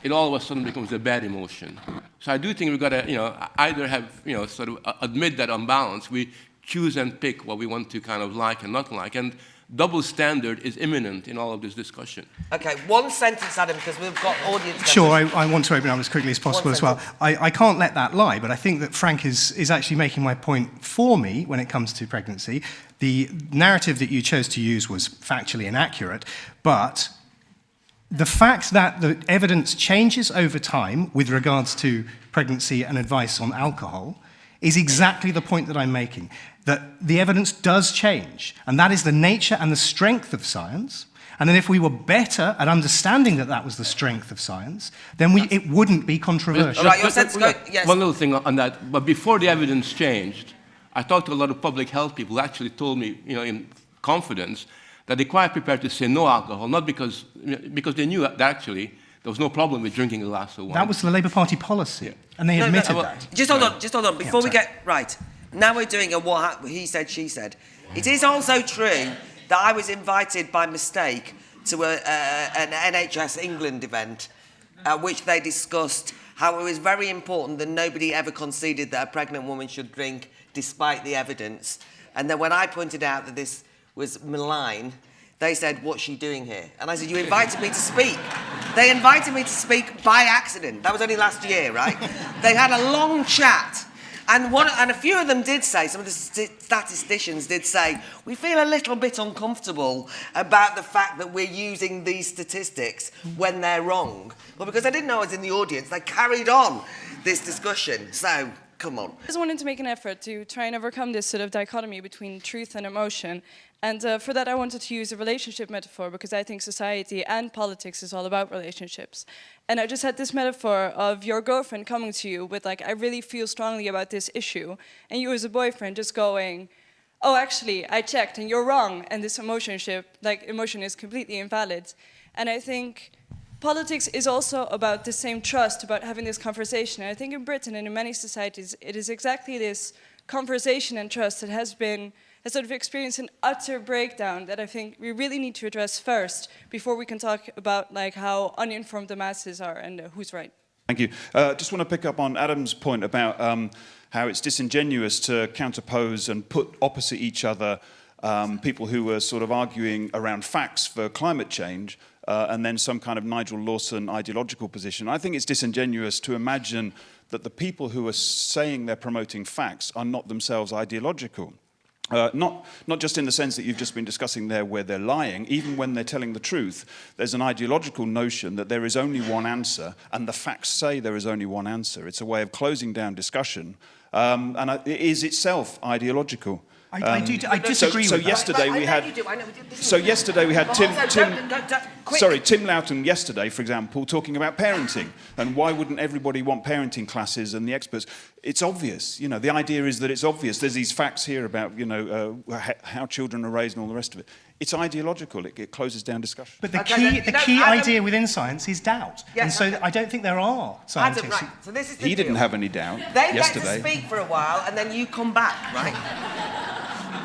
it all of a sudden becomes a bad emotion. So I do think we've got to, either have, sort of admit that on balance, we choose and pick what we want to kind of like and not like. And double standard is imminent in all of this discussion. Okay, one sentence, Adam, because we've got audience members. Sure, I want to open up as quickly as possible as well. I can't let that lie, but I think that Frank is actually making my point for me when it comes to pregnancy. The narrative that you chose to use was factually inaccurate, but the fact that the evidence changes over time with regards to pregnancy and advice on alcohol is exactly the point that I'm making, that the evidence does change, and that is the nature and the strength of science. And then if we were better at understanding that that was the strength of science, then it wouldn't be controversial. All right, yes. One little thing on that, but before the evidence changed, I talked to a lot of public health people who actually told me, in confidence, that they're quite prepared to say no alcohol, not because they knew that actually there was no problem with drinking a glass of wine. That was the Labour Party policy, and they admitted that. Just hold on. Before we get right, now we're doing a he said, she said. It is also true that I was invited by mistake to an NHS England event at which they discussed how it was very important that nobody ever conceded that a pregnant woman should drink despite the evidence. And then when I pointed out that this was malign, they said, "What's she doing here?" And I said, "You invited me to speak." They invited me to speak by accident. That was only last year, right? They had a long chat. And a few of them did say, some of the statisticians did say, we feel a little bit uncomfortable about the fact that we're using these statistics when they're wrong. Well, because I didn't know I was in the audience, they carried on this discussion. So, come on. I just wanted to make an effort to try and overcome this sort of dichotomy between truth and emotion. And for that, I wanted to use a relationship metaphor because I think society and politics is all about relationships. And I just had this metaphor of your girlfriend coming to you with like, I really feel strongly about this issue. And you as a boyfriend just going, oh, actually, I checked and you're wrong. And this emotion is completely invalid. And I think politics is also about the same trust, about having this conversation. And I think in Britain and in many societies, it is exactly this conversation and trust that has sort of experienced an utter breakdown that I think we really need to address first before we can talk about like how uninformed the masses are and who's right. Thank you. Just want to pick up on Adam's point about how it's disingenuous to counterpose and put opposite each other people who were sort of arguing around facts for climate change and then some kind of Nigel Lawson ideological position. I think it's disingenuous to imagine that the people who are saying they're promoting facts are not themselves ideological. Not just in the sense that you've just been discussing there where they're lying, even when they're telling the truth, there's an ideological notion that there is only one answer, and the facts say there is only one answer. It's a way of closing down discussion, and it is itself ideological. I disagree with that. Yesterday we had Tim Loughton yesterday, for example, talking about parenting and why wouldn't everybody want parenting classes and the experts. It's obvious, the idea is that it's obvious. There's these facts here about, how children are raised and all the rest of it. It's ideological. It closes down discussion. But the key idea within science is doubt. Yes, and so I don't think there are scientists. Adam, right. So this is the He didn't have any doubt They yesterday. get to speak for a while and then you come back, right?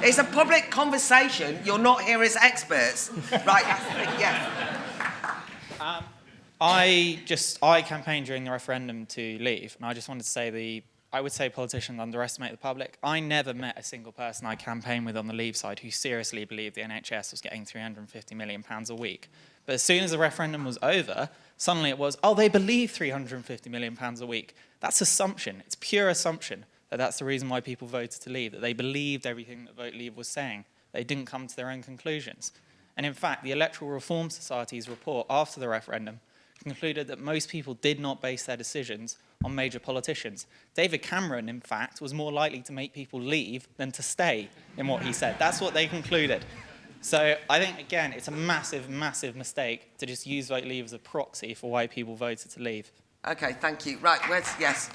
It's a public conversation. You're not here as experts. Right, yeah. I campaigned during the referendum to leave, and I just wanted to say I would say politicians underestimate the public. I never met a single person I campaigned with on the Leave side who seriously believed the NHS was getting £350 million a week. But as soon as the referendum was over, suddenly it was, oh, they believe £350 million a week. That's assumption. It's pure assumption that that's the reason why people voted to leave, that they believed everything that Vote Leave was saying. They didn't come to their own conclusions. And in fact, the Electoral Reform Society's report after the referendum concluded that most people did not base their decisions on major politicians. David Cameron, in fact, was more likely to make people leave than to stay in what he said. That's what they concluded. So I think, again, it's a massive, massive mistake to just use Vote Leave as a proxy for why people voted to leave. Okay, thank you. Right, yes.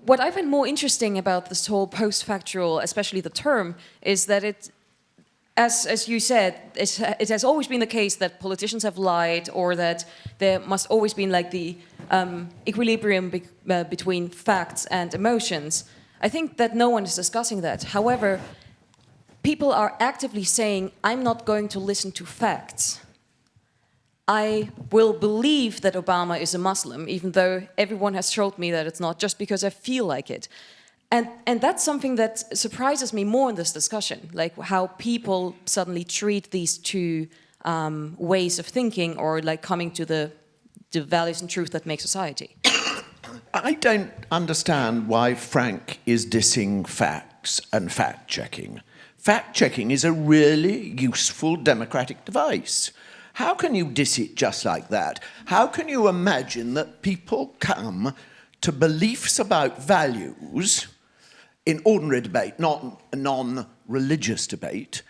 What I find more interesting about this whole post-factual, especially the term, is that it, as you said, it has always been the case that politicians have lied, or that there must always be like the equilibrium between facts and emotions. I think that no one is discussing that. However, people are actively saying, I'm not going to listen to facts. I will believe that Obama is a Muslim, even though everyone has told me that it's not, just because I feel like it. And that's something that surprises me more in this discussion, like how people suddenly treat these two ways of thinking, or like coming to the values and truth that make society. I don't understand why Frank is dissing facts and fact-checking. Fact-checking is a really useful democratic device. How can you diss it just like that? How can you imagine that people come to beliefs about values in ordinary debate, not non-religious debate,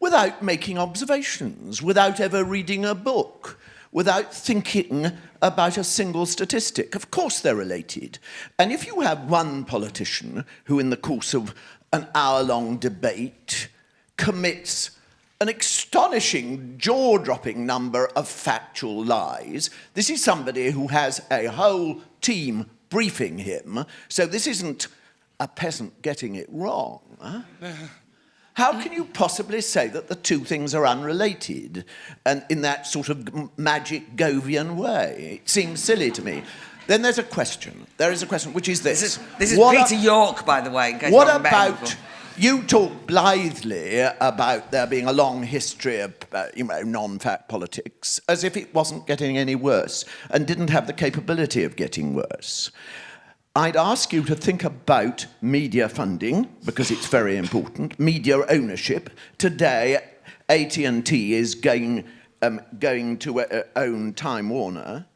without making observations, without ever reading a book, without thinking about a single statistic? Of course they're related. And if you have one politician who in the course of an hour-long debate commits an astonishing, jaw-dropping number of factual lies, this is somebody who has a whole team briefing him, so this isn't a peasant getting it wrong. Huh? How can you possibly say that the two things are unrelated, and in that sort of magic Govian way? It seems silly to me. Then there's a question. There is a question, which is this. This is Peter York, by the way. In case what you haven't met him about... before. You talk blithely about there being a long history of, non-fact politics, as if it wasn't getting any worse and didn't have the capability of getting worse. I'd ask you to think about media funding, because it's very important, media ownership. Today, AT&T is going to own Time Warner.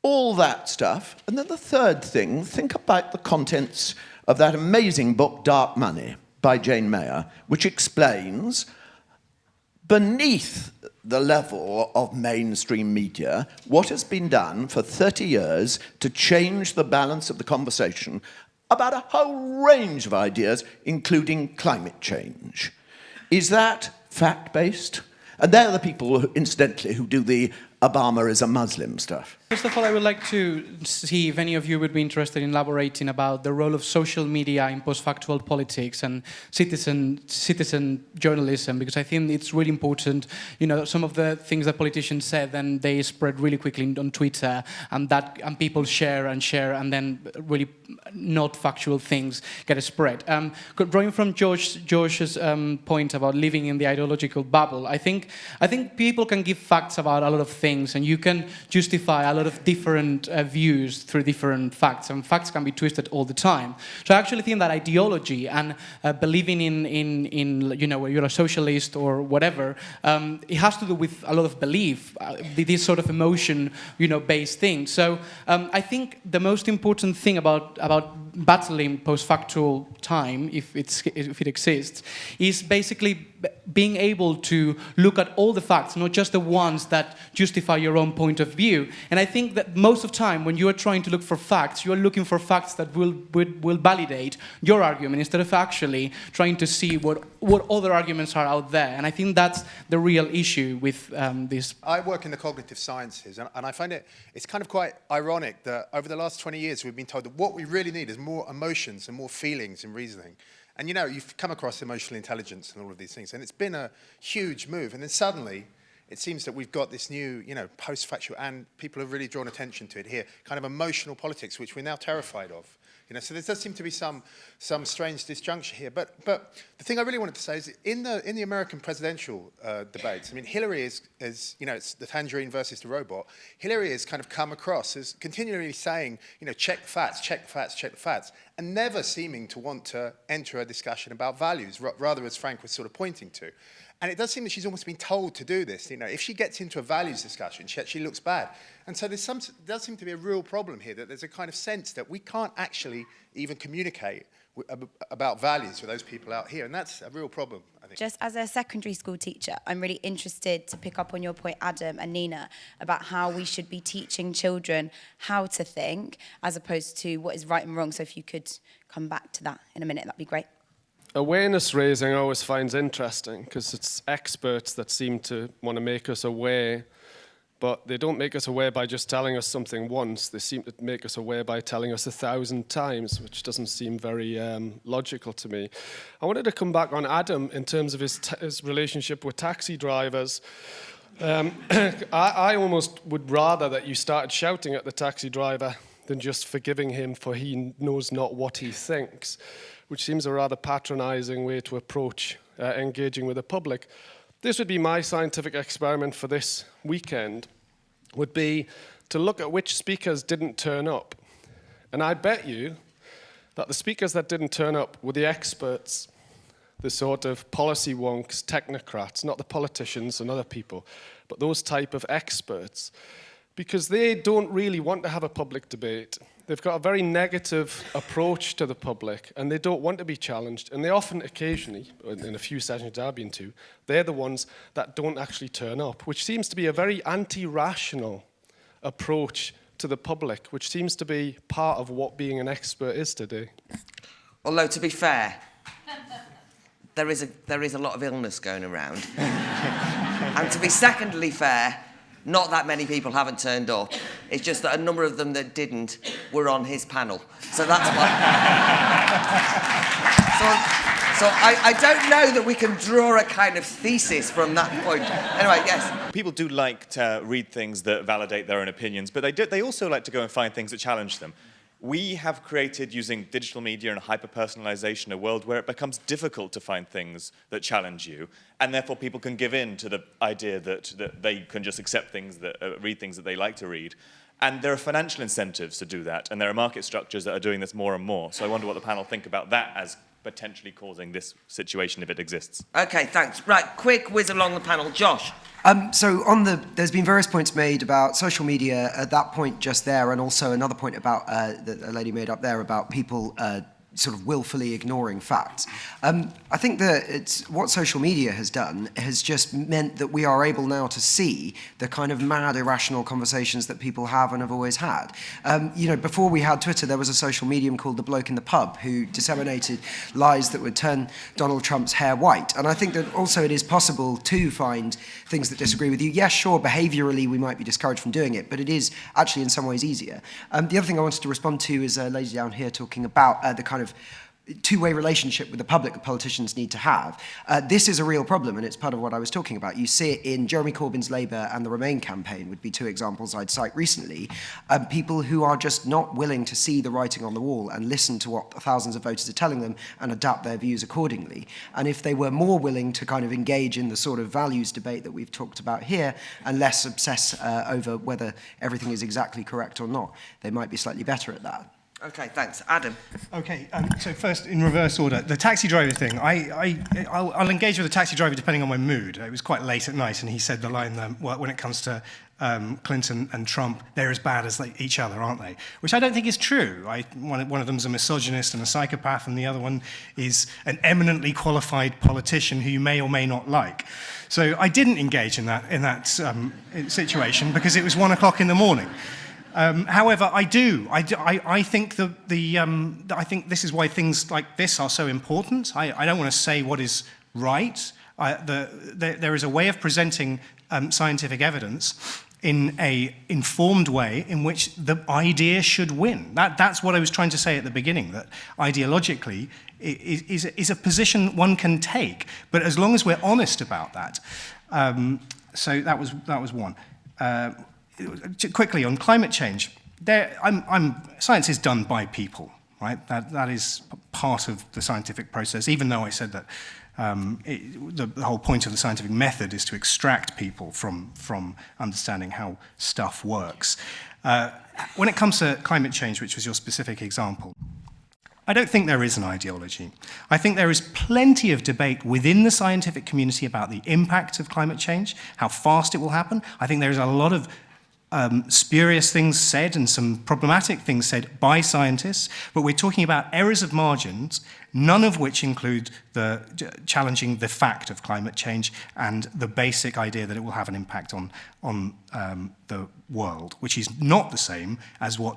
All that stuff. And then the third thing, think about the contents of that amazing book, Dark Money, by Jane Mayer, which explains, beneath the level of mainstream media, what has been done for 30 years to change the balance of the conversation about a whole range of ideas, including climate change. Is that fact-based? And they're the people, incidentally, who do the Obama is a Muslim stuff. First of all, I would like to see if any of you would be interested in elaborating about the role of social media in post-factual politics and citizen journalism, because I think it's really important. You know, some of the things that politicians said, then they spread really quickly on Twitter, and people share, and then really not factual things get spread. Drawing from George's point about living in the ideological bubble, I think people can give facts about a lot of things, and you can justify a lot of different views through different facts, and facts can be twisted all the time. So I actually think that ideology and believing in whether you're a socialist or whatever, it has to do with a lot of belief, this sort of emotion, based thing. So I think the most important thing about battling post-factual time, if it exists, is basically being able to look at all the facts, not just the ones that justify your own point of view. And I think that most of the time, when you are trying to look for facts, you are looking for facts that will validate your argument, instead of actually trying to see what other arguments are out there. And I think that's the real issue with this. I work in the cognitive sciences, and I find it's kind of quite ironic that over the last 20 years, we've been told that what we really need is more emotions and more feelings and reasoning. And you've come across emotional intelligence and all of these things, and it's been a huge move. And then suddenly, it seems that we've got this new, post-factual, and people have really drawn attention to it here, kind of emotional politics, which we're now terrified of. So there does seem to be some strange disjuncture here. But the thing I really wanted to say is in the American presidential debates, I mean, Hillary is it's the tangerine versus the robot. Hillary has kind of come across as continually saying, check the facts, check the facts, check the facts, and never seeming to want to enter a discussion about values, rather as Frank was sort of pointing to. And it does seem that she's almost been told to do this. If she gets into a values discussion, she looks bad. And so there does seem to be a real problem here, that there's a kind of sense that we can't actually even communicate about values with those people out here. And that's a real problem, I think. Just as a secondary school teacher, I'm really interested to pick up on your point, Adam and Nina, about how we should be teaching children how to think as opposed to what is right and wrong. So if you could come back to that in a minute, that'd be great. Awareness raising I always finds interesting because it's experts that seem to want to make us aware, but they don't make us aware by just telling us something once. They seem to make us aware by telling us 1,000 times, which doesn't seem very logical to me. I wanted to come back on Adam in terms of his relationship with taxi drivers. I almost would rather that you started shouting at the taxi driver than just forgiving him for he knows not what he thinks, which seems a rather patronizing way to approach engaging with the public. This would be my scientific experiment for this weekend, would be to look at which speakers didn't turn up. And I bet you that the speakers that didn't turn up were the experts, the sort of policy wonks, technocrats, not the politicians and other people, but those type of experts, because they don't really want to have a public debate. They've got a very negative approach to the public, and they don't want to be challenged. And they often, occasionally, in a few sessions I've been to, they're the ones that don't actually turn up, which seems to be a very anti-rational approach to the public, which seems to be part of what being an expert is today. Although, to be fair, there is a lot of illness going around. And to be secondly fair, not that many people haven't turned up. It's just that a number of them that didn't were on his panel. So that's why. So I don't know that we can draw a kind of thesis from that point. Anyway, yes. People do like to read things that validate their own opinions, but they also like to go and find things that challenge them. We have created, using digital media and hyper-personalization, a world where it becomes difficult to find things that challenge you, and therefore people can give in to the idea that they can just accept things, read things that they like to read. And there are financial incentives to do that, and there are market structures that are doing this more and more. So I wonder what the panel think about that as potentially causing this situation if it exists. Okay, thanks. Right, quick whiz along the panel. Josh. So there's been various points made about social media at that point just there, and also another point about that a lady made up there about people sort of willfully ignoring facts. I think that what social media has done has just meant that we are able now to see the kind of mad, irrational conversations that people have and have always had. Before we had Twitter, there was a social medium called The Bloke in the Pub who disseminated lies that would turn Donald Trump's hair white. And I think that also it is possible to find things that disagree with you. Yes, sure, behaviourally we might be discouraged from doing it, but it is actually in some ways easier. The other thing I wanted to respond to is a lady down here talking about the kind of two-way relationship with the public that politicians need to have. This is a real problem, and it's part of what I was talking about. You see it in Jeremy Corbyn's Labour and the Remain campaign would be two examples I'd cite recently. People who are just not willing to see the writing on the wall and listen to what thousands of voters are telling them and adapt their views accordingly. And if they were more willing to kind of engage in the sort of values debate that we've talked about here and less obsess over whether everything is exactly correct or not, they might be slightly better at that. Okay, thanks. Adam. Okay, so first, in reverse order, the taxi driver thing. I'll engage with the taxi driver depending on my mood. It was quite late at night, and he said the line, when it comes to Clinton and Trump, they're as bad as each other, aren't they? Which I don't think is true. One of them is a misogynist and a psychopath, and the other one is an eminently qualified politician who you may or may not like. So I didn't engage in that situation because it was 1 o'clock in the morning. However, I do. I think I think this is why things like this are so important. I don't want to say what is right. There is a way of presenting scientific evidence in a informed way in which the idea should win. That's what I was trying to say at the beginning, that ideologically is a position one can take. But as long as we're honest about that, So that was one. Quickly on climate change, science is done by people, right? That is part of the scientific process. Even though I said that the whole point of the scientific method is to extract people from understanding how stuff works. When it comes to climate change, which was your specific example, I don't think there is an ideology. I think there is plenty of debate within the scientific community about the impact of climate change, how fast it will happen. I think there is a lot of spurious things said and some problematic things said by scientists, but we're talking about errors of margins, none of which include challenging the fact of climate change and the basic idea that it will have an impact on the world, which is not the same as what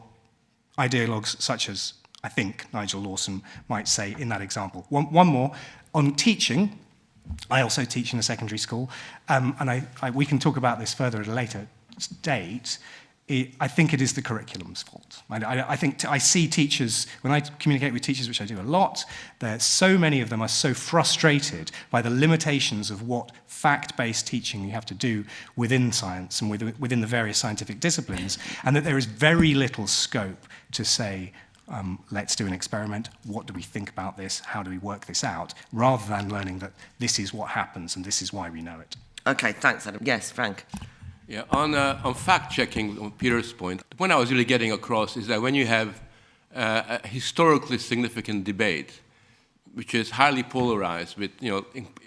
ideologues such as, I think, Nigel Lawson might say in that example. One more, on teaching. I also teach in a secondary school, and we can talk about this further at a later date. I think it is the curriculum's fault. I think I see teachers, when I communicate with teachers, which I do a lot, so many of them are so frustrated by the limitations of what fact-based teaching you have to do within science and within the various scientific disciplines, and that there is very little scope to say, let's do an experiment, what do we think about this, how do we work this out, rather than learning that this is what happens and this is why we know it. Okay, thanks, Adam. Yes, Frank. Yeah, on fact-checking, on Peter's point, the point I was really getting across is that when you have a historically significant debate, which is highly polarized with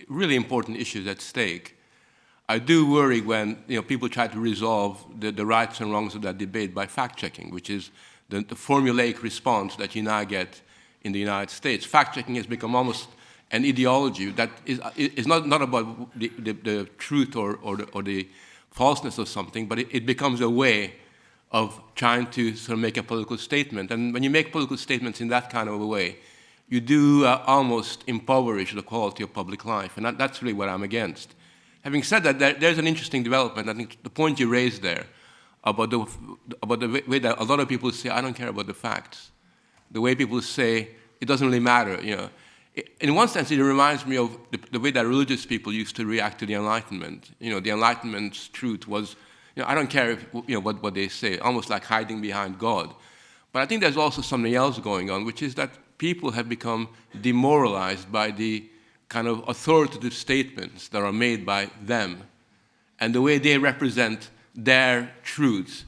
really important issues at stake, I do worry when people try to resolve the rights and wrongs of that debate by fact-checking, which is the formulaic response that you now get in the United States. Fact-checking has become almost an ideology that is not about the truth or the falseness of something, but it becomes a way of trying to sort of make a political statement. And when you make political statements in that kind of a way, you do almost impoverish the quality of public life, and that's really what I'm against. Having said that, there's an interesting development. I think the point you raised there about the way that a lot of people say, I don't care about the facts. The way people say, it doesn't really matter. In one sense, it reminds me of the way that religious people used to react to the Enlightenment. The Enlightenment's truth was, I don't care what they say, almost like hiding behind God. But I think there's also something else going on, which is that people have become demoralized by the kind of authoritative statements that are made by them and the way they represent their truths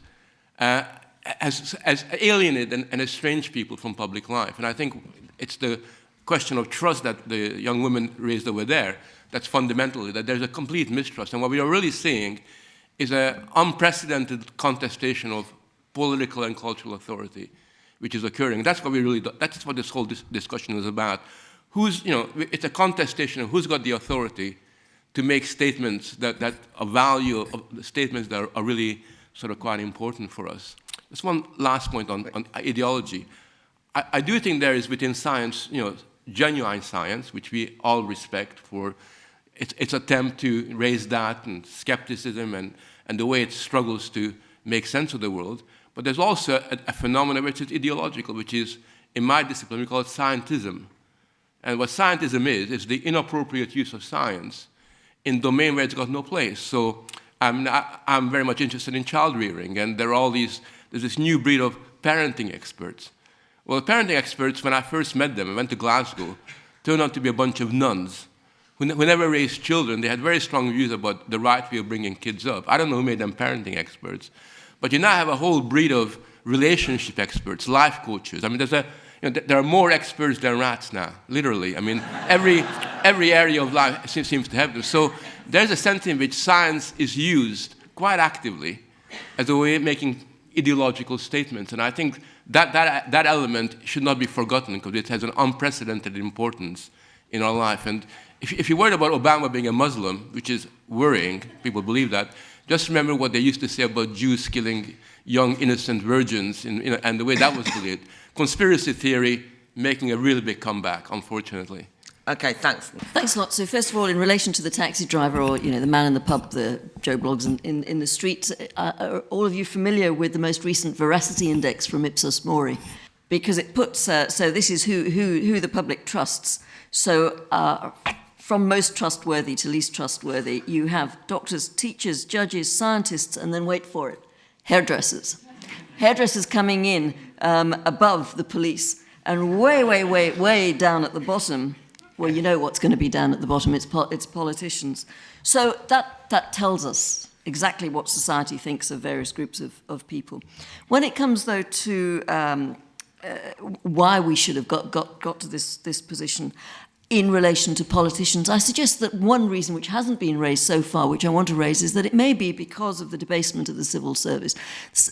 as alienated and estranged people from public life. And I think it's the question of trust that the young woman raised over there that's fundamentally, that there's a complete mistrust. And what we are really seeing is an unprecedented contestation of political and cultural authority, which is occurring. That's what this whole discussion is about. It's a contestation of who's got the authority to make statements that are value of statements that are really sort of quite important for us. Just one last point on ideology. I do think there is within science, genuine science, which we all respect for its attempt to raise that and skepticism and the way it struggles to make sense of the world. But there's also a phenomenon which is ideological, which is, in my discipline, we call it scientism. And what scientism is the inappropriate use of science in domain where it's got no place. So I'm very much interested in child rearing, and there's this new breed of parenting experts. Well, the parenting experts, when I first met them, I went to Glasgow, turned out to be a bunch of nuns who never raised children. They had very strong views about the right way of bringing kids up. I don't know who made them parenting experts. But you now have a whole breed of relationship experts, life coaches. I mean, there are more experts than rats now, literally. I mean, every area of life seems to have them. So there's a sense in which science is used quite actively as a way of making ideological statements. And I think that element should not be forgotten because it has an unprecedented importance in our life. And if you're worried about Obama being a Muslim, which is worrying, people believe that, just remember what they used to say about Jews killing young, innocent virgins and the way that was believed. Conspiracy theory making a really big comeback, unfortunately. Okay, thanks. Thanks a lot. So first of all, in relation to the taxi driver or, the man in the pub, the Joe Bloggs in the street, are all of you familiar with the most recent veracity index from Ipsos Mori? Because it puts, so this is who the public trusts. So from most trustworthy to least trustworthy, you have doctors, teachers, judges, scientists, and then wait for it, hairdressers. Hairdressers coming in above the police, and way down at the bottom, well, you know what's going to be down at the bottom, it's politicians. So that tells us exactly what society thinks of various groups of people. When it comes, though, to why we should have got to this position in relation to politicians, I suggest that one reason which hasn't been raised so far, which I want to raise, is that it may be because of the debasement of the civil service.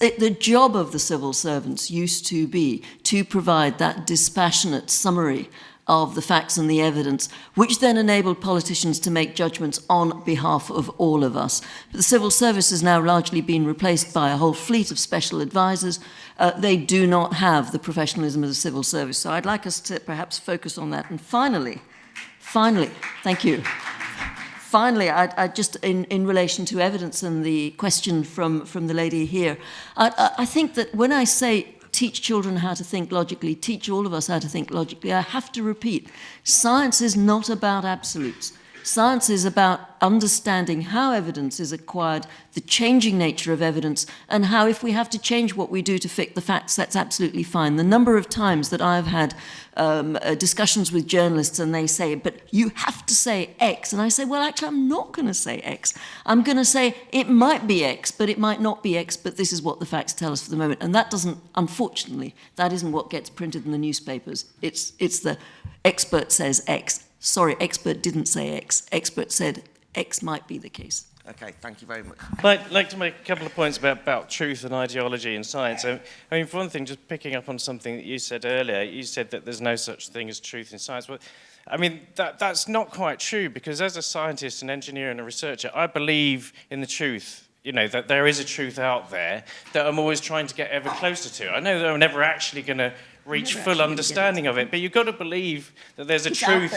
The job of the civil servants used to be to provide that dispassionate summary of the facts and the evidence, which then enabled politicians to make judgments on behalf of all of us. But the civil service has now largely been replaced by a whole fleet of special advisors. They do not have the professionalism of the civil service. So I'd like us to perhaps focus on that. And finally, thank you. Finally, I just, in relation to evidence and the question from the lady here, I think that when I say teach children how to think logically, teach all of us how to think logically, I have to repeat, science is not about absolutes. Science is about understanding how evidence is acquired, the changing nature of evidence, and how if we have to change what we do to fit the facts, that's absolutely fine. The number of times that I've had discussions with journalists and they say, but you have to say X. And I say, well, actually, I'm not going to say X. I'm going to say it might be X, but it might not be X, but this is what the facts tell us for the moment. And that doesn't, unfortunately, that isn't what gets printed in the newspapers. It's the expert says X. Sorry, expert didn't say X. Expert said X might be the case. Okay, thank you very much. I'd like to make a couple of points about truth and ideology in science. I mean, for one thing, just picking up on something that you said earlier, you said that there's no such thing as truth in science. Well, I mean, that's not quite true, because as a scientist, an engineer and a researcher, I believe in the truth. You know, that there is a truth out there that I'm always trying to get ever closer to. I know that I'm never actually going to reach full understanding of it, but you've got to believe that there's a truth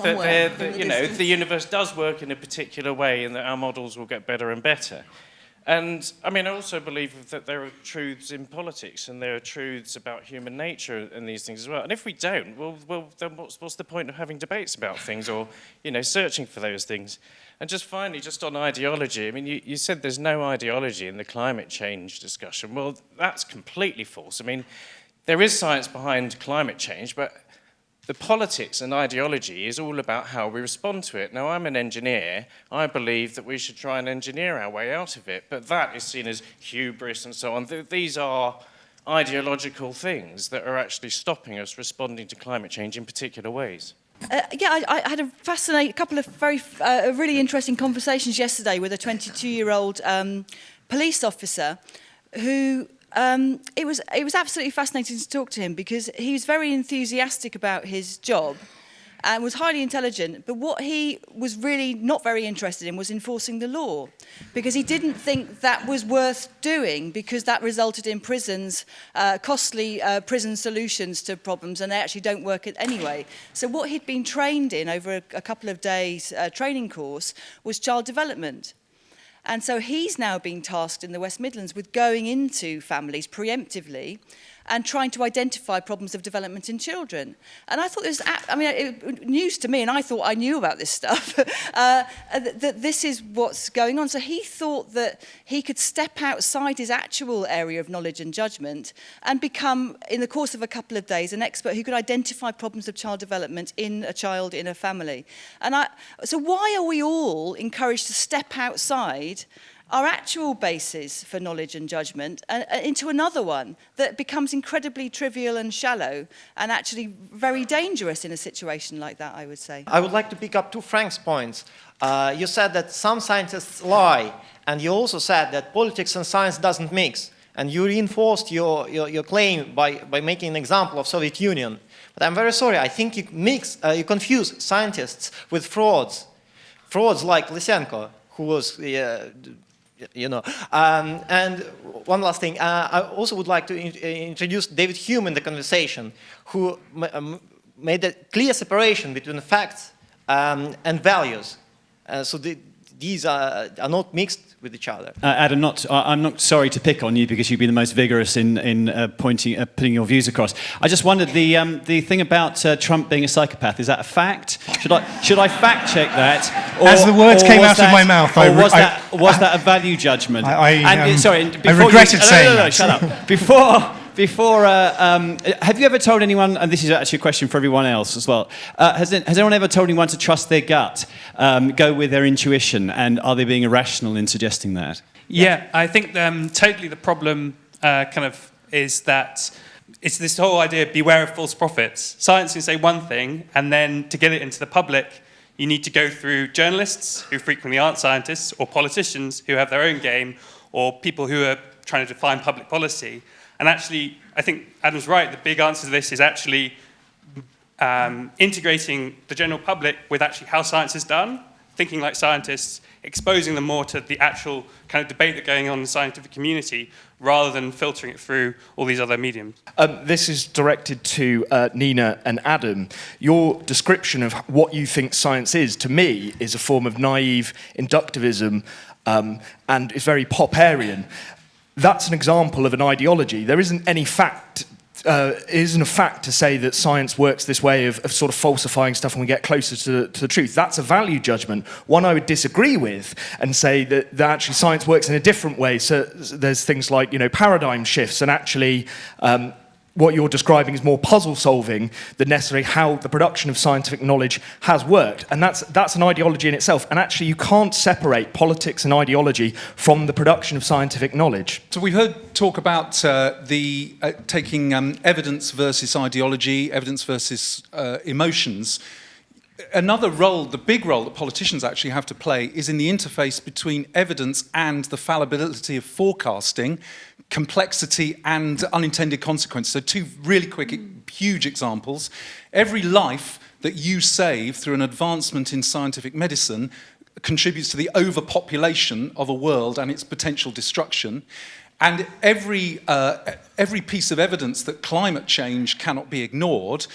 that you know, the universe does work in a particular way and that our models will get better and better. And I mean, I also believe that there are truths in politics and there are truths about human nature and these things as well. And if we don't, well then what's the point of having debates about things or, you know, searching for those things? And just finally, just on ideology, I mean, you said there's no ideology in the climate change discussion. Well, that's completely false. I mean, there is science behind climate change, but the politics and ideology is all about how we respond to it. Now, I'm an engineer. I believe that we should try and engineer our way out of it, but that is seen as hubris and so on. These are ideological things that are actually stopping us responding to climate change in particular ways. Yeah, I had a couple of really interesting conversations yesterday with a 22-year-old police officer who it was absolutely fascinating to talk to him, because he was very enthusiastic about his job and was highly intelligent, but what he was really not very interested in was enforcing the law, because he didn't think that was worth doing, because that resulted in prisons, costly prison solutions to problems, and they actually don't work anyway. So what he'd been trained in over a couple of days training course was child development. And so he's now being tasked in the West Midlands with going into families preemptively and trying to identify problems of development in children. And I thought it was news to me, and I thought I knew about this stuff, that this is what's going on. So he thought that he could step outside his actual area of knowledge and judgment and become, in the course of a couple of days, an expert who could identify problems of child development in a child in a family. And so why are we all encouraged to step outside our actual basis for knowledge and judgment into another one that becomes incredibly trivial and shallow and actually very dangerous in a situation like that, I would say? I would like to pick up two Frank's points. You said that some scientists lie, and you also said that politics and science doesn't mix. And you reinforced your claim by making an example of Soviet Union. But I'm very sorry, I think you confuse scientists with frauds. Frauds like Lysenko, who was you know. And one last thing, I also would like to introduce David Hume in the conversation, who made a clear separation between facts and values. So these are not mixed with each other. Adam, I'm not sorry to pick on you because you've been the most vigorous in putting your views across. I just wondered the thing about Trump being a psychopath. Is that a fact? Should I fact check that? Or, as the words came out of my mouth, was that a value judgment? I regretted saying that. Shut up. Before, have you ever told anyone, and this is actually a question for everyone else as well, has anyone ever told anyone to trust their gut, go with their intuition, and are they being irrational in suggesting that? Yeah, I think totally the problem is that it's this whole idea, beware of false prophets. Science can say one thing, and then to get it into the public, you need to go through journalists, who frequently aren't scientists, or politicians who have their own game, or people who are trying to define public policy. And actually, I think Adam's right, the big answer to this is actually integrating the general public with actually how science is done, thinking like scientists, exposing them more to the actual kind of debate that's going on in the scientific community, rather than filtering it through all these other mediums. This is directed to Nina and Adam. Your description of what you think science is, to me, is a form of naive inductivism and is very Popperian. That's an example of an ideology. There isn't any fact, it isn't a fact to say that science works this way of sort of falsifying stuff when we get closer to the truth. That's a value judgment, one I would disagree with, and say that actually science works in a different way. So there's things like, paradigm shifts, and actually what you're describing is more puzzle solving than necessarily how the production of scientific knowledge has worked. And that's an ideology in itself. And actually you can't separate politics and ideology from the production of scientific knowledge. So we've heard talk about taking evidence versus ideology, evidence versus emotions. Another role, the big role that politicians actually have to play, is in the interface between evidence and the fallibility of forecasting, complexity and unintended consequences. So two really quick, huge examples. Every life that you save through an advancement in scientific medicine contributes to the overpopulation of a world and its potential destruction. And every piece of evidence that climate change cannot be ignored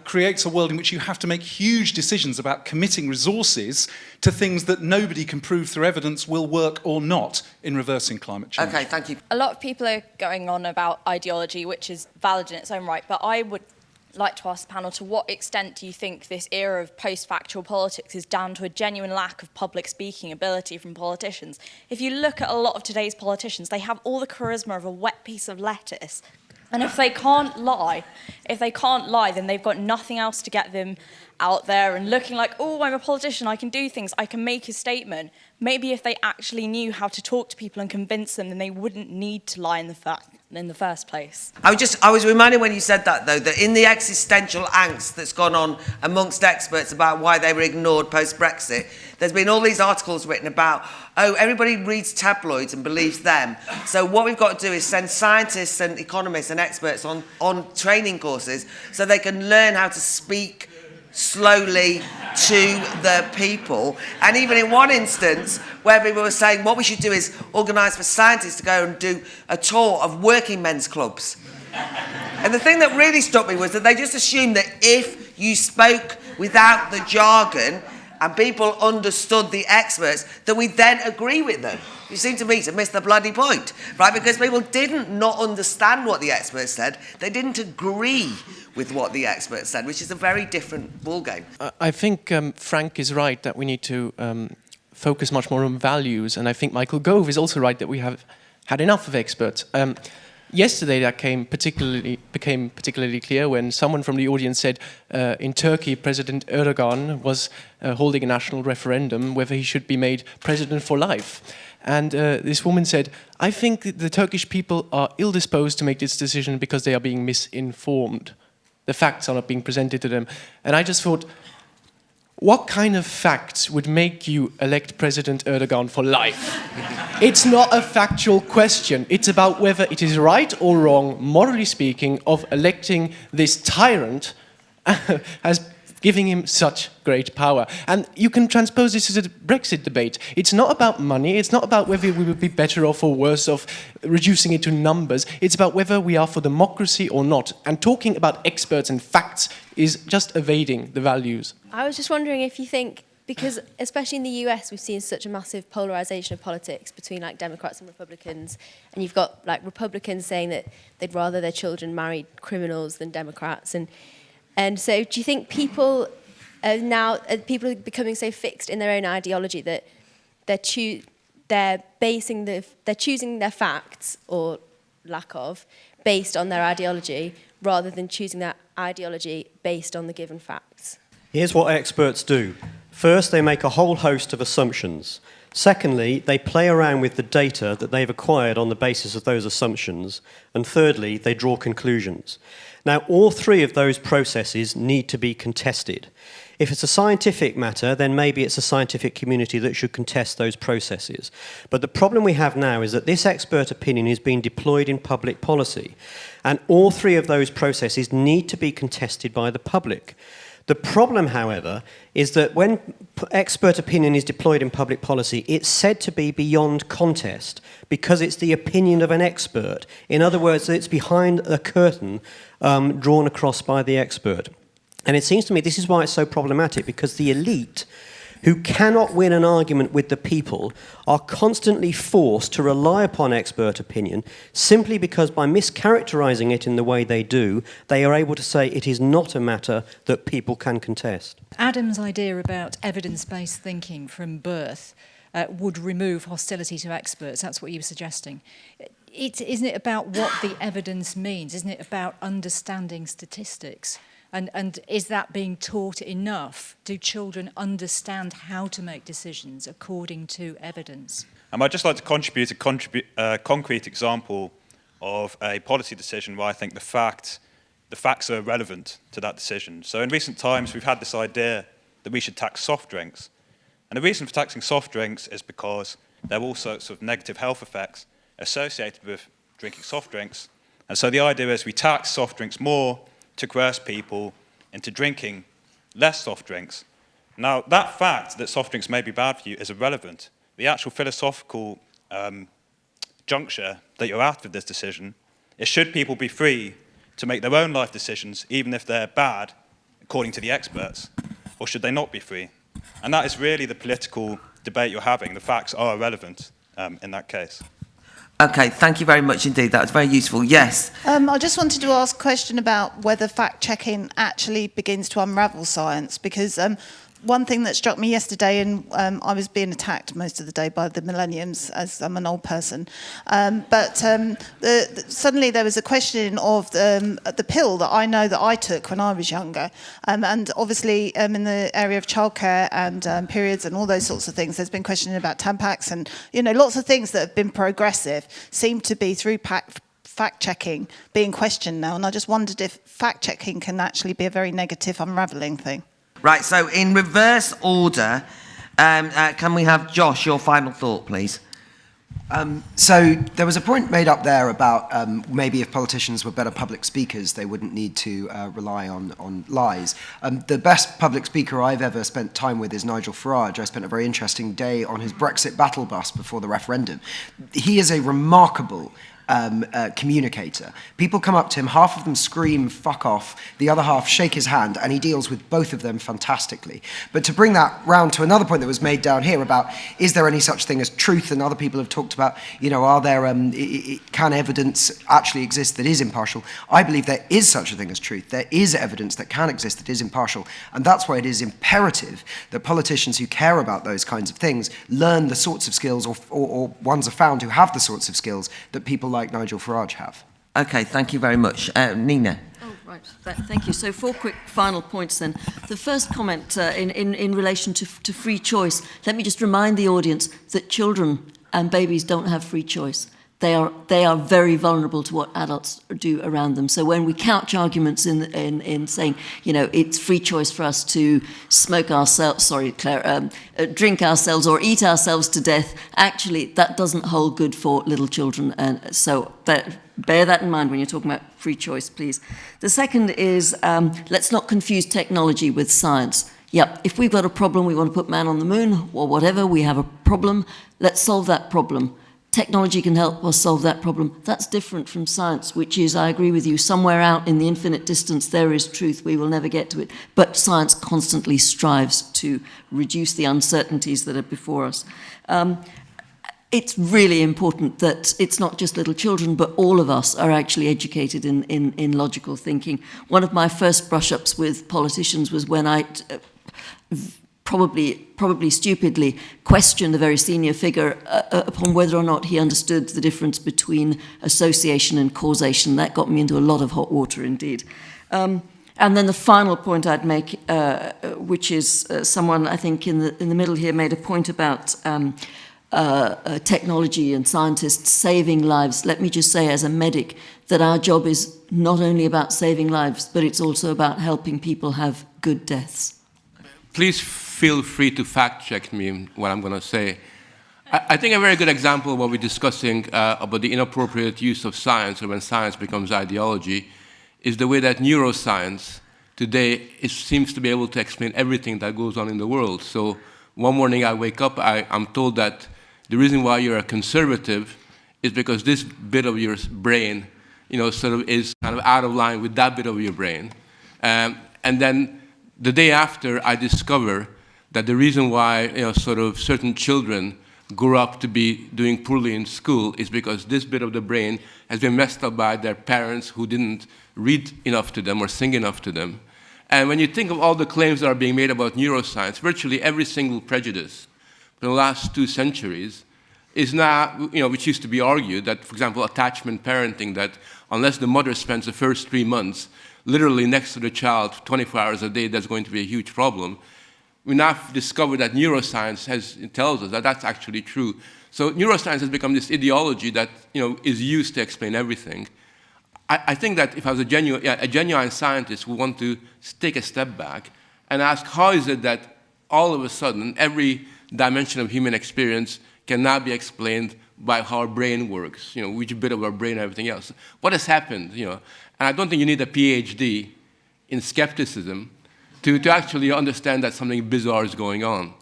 creates a world in which you have to make huge decisions about committing resources to things that nobody can prove through evidence will work or not in reversing climate change. Okay, thank you. A lot of people are going on about ideology, which is valid in its own right, but I would like to ask the panel, to what extent do you think this era of post-factual politics is down to a genuine lack of public speaking ability from politicians? If you look at a lot of today's politicians, they have all the charisma of a wet piece of lettuce. And if they can't lie, then they've got nothing else to get them out there and looking like, oh, I'm a politician, I can do things, I can make a statement. Maybe if they actually knew how to talk to people and convince them, then they wouldn't need to lie in the first place. I was reminded when you said that, though, that in the existential angst that's gone on amongst experts about why they were ignored post-Brexit, there's been all these articles written about, oh, everybody reads tabloids and believes them. So what we've got to do is send scientists and economists and experts on training courses so they can learn how to speak slowly to the people. And even in one instance where people were saying what we should do is organise for scientists to go and do a tour of working men's clubs. And the thing that really struck me was that they just assumed that if you spoke without the jargon and people understood the experts, that we then agree with them. You seem to me to miss the bloody point, right? Because people didn't not understand what the experts said. They didn't agree with what the experts said, which is a very different ballgame. I think Frank is right that we need to focus much more on values, and I think Michael Gove is also right that we have had enough of experts. Yesterday that became particularly clear when someone from the audience said in Turkey President Erdogan was holding a national referendum whether he should be made president for life. And this woman said, I think the Turkish people are ill-disposed to make this decision because they are being misinformed. The facts are not being presented to them. And I just thought, what kind of facts would make you elect President Erdogan for life? It's not a factual question. It's about whether it is right or wrong, morally speaking, of electing this tyrant as giving him such great power. And you can transpose this as a Brexit debate. It's not about money. It's not about whether we would be better off or worse off reducing it to numbers. It's about whether we are for democracy or not. And talking about experts and facts is just evading the values. I was just wondering if you think Because especially in the US, we've seen such a massive polarization of politics between like Democrats and Republicans. And you've got like Republicans saying that they'd rather their children married criminals than Democrats. And so do you think people are becoming so fixed in their own ideology that they're choosing their facts or lack of based on their ideology rather than choosing that ideology based on the given facts? Here's what experts do. First, they make a whole host of assumptions. Secondly, they play around with the data that they've acquired on the basis of those assumptions. And thirdly, they draw conclusions. Now, all three of those processes need to be contested. If it's a scientific matter, then maybe it's a scientific community that should contest those processes. But the problem we have now is that this expert opinion is being deployed in public policy. And all three of those processes need to be contested by the public. The problem, however, is that when expert opinion is deployed in public policy, it's said to be beyond contest because it's the opinion of an expert. In other words, it's behind a curtain drawn across by the expert. And it seems to me this is why it's so problematic, because the elite, who cannot win an argument with the people, are constantly forced to rely upon expert opinion simply because by mischaracterizing it in the way they do, they are able to say it is not a matter that people can contest. Adam's idea about evidence-based thinking from birth would remove hostility to experts. That's what you were suggesting. Isn't it about what the evidence means? Isn't it about understanding statistics? And is that being taught enough? Do children understand how to make decisions according to evidence? I'd just like to contribute a concrete example of a policy decision where I think the facts are relevant to that decision. So in recent times, we've had this idea that we should tax soft drinks. And the reason for taxing soft drinks is because there are all sorts of negative health effects associated with drinking soft drinks. And so the idea is we tax soft drinks more to coerce people into drinking less soft drinks. Now, that fact that soft drinks may be bad for you is irrelevant. The actual philosophical juncture that you're at with this decision is, should people be free to make their own life decisions, even if they're bad, according to the experts, or should they not be free? And that is really the political debate you're having. The facts are irrelevant in that case. Okay, thank you very much indeed. That was very useful. Yes. I just wanted to ask a question about whether fact-checking actually begins to unravel science, because one thing that struck me yesterday, and I was being attacked most of the day by the millenniums, as I'm an old person, but suddenly there was a question of the pill that I know that I took when I was younger, and obviously in the area of childcare and periods and all those sorts of things, there's been questioning about Tampax and lots of things that have been progressive seem to be through fact-checking being questioned now, and I just wondered if fact-checking can actually be a very negative unravelling thing. Right, so in reverse order, can we have Josh, your final thought, please? So there was a point made up there about maybe if politicians were better public speakers, they wouldn't need to rely on lies. The best public speaker I've ever spent time with is Nigel Farage. I spent a very interesting day on his Brexit battle bus before the referendum. He is a remarkable communicator. People come up to him, half of them scream, fuck off, the other half shake his hand, and he deals with both of them fantastically. But to bring that round to another point that was made down here about, is there any such thing as truth? And other people have talked about, are there, can evidence actually exist that is impartial? I believe there is such a thing as truth. There is evidence that can exist that is impartial. And that's why it is imperative that politicians who care about those kinds of things learn the sorts of skills, or ones are found who have the sorts of skills that people like Nigel Farage have. Okay, thank you very much. Nina. Oh, right. Thank you. So 4 quick final points then. The first comment in relation to free choice. Let me just remind the audience that children and babies don't have free choice. They are very vulnerable to what adults do around them. So when we couch arguments in saying, it's free choice for us to smoke ourselves, sorry, Claire, drink ourselves or eat ourselves to death, actually that doesn't hold good for little children. And so bear that in mind when you're talking about free choice, please. The second is, let's not confuse technology with science. Yep, if we've got a problem, we want to put man on the moon or whatever, we have a problem, let's solve that problem. technology can help us solve that problem. That's different from science, which is, I agree with you, somewhere out in the infinite distance there is truth. We will never get to it. But science constantly strives to reduce the uncertainties that are before us. It's really important that it's not just little children, but all of us are actually educated in logical thinking. One of my first brush-ups with politicians was when I probably stupidly questioned a very senior figure upon whether or not he understood the difference between association and causation. That got me into a lot of hot water indeed. And then the final point I'd make, which is someone I think in the middle here made a point about technology and scientists saving lives. Let me just say as a medic that our job is not only about saving lives, but it's also about helping people have good deaths. Please feel free to fact-check me in what I'm going to say. I think a very good example of what we're discussing about the inappropriate use of science, or when science becomes ideology, is the way that neuroscience today seems to be able to explain everything that goes on in the world. So one morning I wake up, I'm told that the reason why you're a conservative is because this bit of your brain, sort of is kind of out of line with that bit of your brain. And then the day after, I discover that the reason why, sort of certain children grow up to be doing poorly in school is because this bit of the brain has been messed up by their parents who didn't read enough to them or sing enough to them. And when you think of all the claims that are being made about neuroscience, virtually every single prejudice in the last 2 centuries is now, which used to be argued that, for example, attachment parenting, that unless the mother spends the first 3 months literally next to the child 24 hours a day, that's going to be a huge problem. We now discovered that neuroscience tells us that that's actually true. So neuroscience has become this ideology that is used to explain everything. I think that if I was a genuine scientist who want to take a step back and ask how is it that all of a sudden every dimension of human experience can now be explained by how our brain works, which bit of our brain and everything else. What has happened, And I don't think you need a PhD in skepticism to actually understand that something bizarre is going on.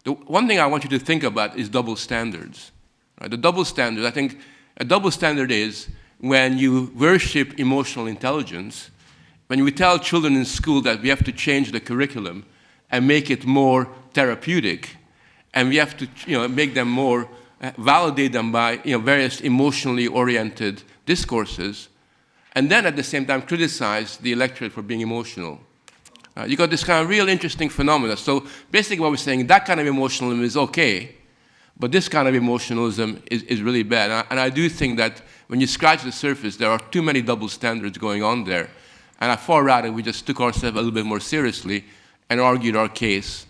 The one thing I want you to think about is double standards. Right? The double standard, I think a double standard is when you worship emotional intelligence, when we tell children in school that we have to change the curriculum and make it more therapeutic, and we have to make them more, validate them by various emotionally oriented discourses, and then at the same time criticize the electorate for being emotional. You got this kind of real interesting phenomena. So basically what we're saying, that kind of emotionalism is okay, but this kind of emotionalism is really bad. And I do think that when you scratch the surface, there are too many double standards going on there. And I'd far rather we just took ourselves a little bit more seriously and argued our case,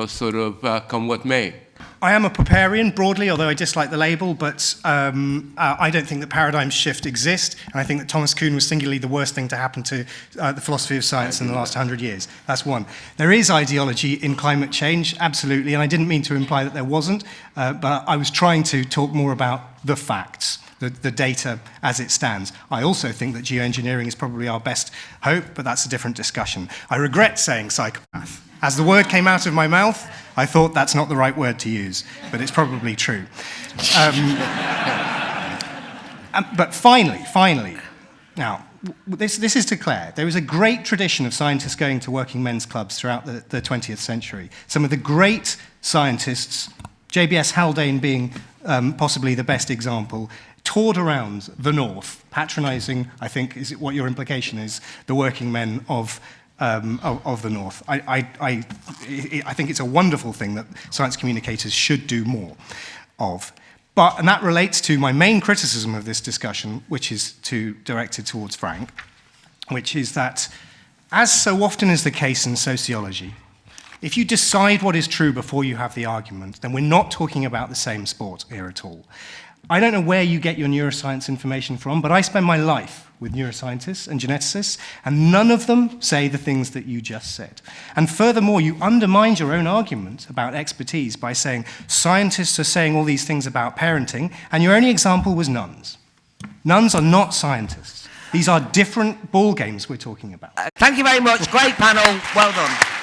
sort of come what may. I am a Popperian broadly, although I dislike the label, but I don't think that paradigm shift exists, and I think that Thomas Kuhn was singularly the worst thing to happen to the philosophy of science in the last 100 years. That's one. There is ideology in climate change, absolutely, and I didn't mean to imply that there wasn't, but I was trying to talk more about the facts, the data as it stands. I also think that geoengineering is probably our best hope, but that's a different discussion. I regret saying psychopath. As the word came out of my mouth, I thought that's not the right word to use, but it's probably true. But finally, now, this is to Claire. There is a great tradition of scientists going to working men's clubs throughout the 20th century. Some of the great scientists, JBS Haldane being possibly the best example, toured around the North, patronizing, I think, is what your implication is, the working men of the North. I think it's a wonderful thing that science communicators should do more of. And that relates to my main criticism of this discussion, which is directed towards Frank, which is that, as so often is the case in sociology, if you decide what is true before you have the argument, then we're not talking about the same sport here at all. I don't know where you get your neuroscience information from, but I spend my life with neuroscientists and geneticists, and none of them say the things that you just said. And furthermore, you undermined your own argument about expertise by saying scientists are saying all these things about parenting, and your only example was nuns. Nuns are not scientists. These are different ball games we're talking about. Thank you very much. Great panel. Well done.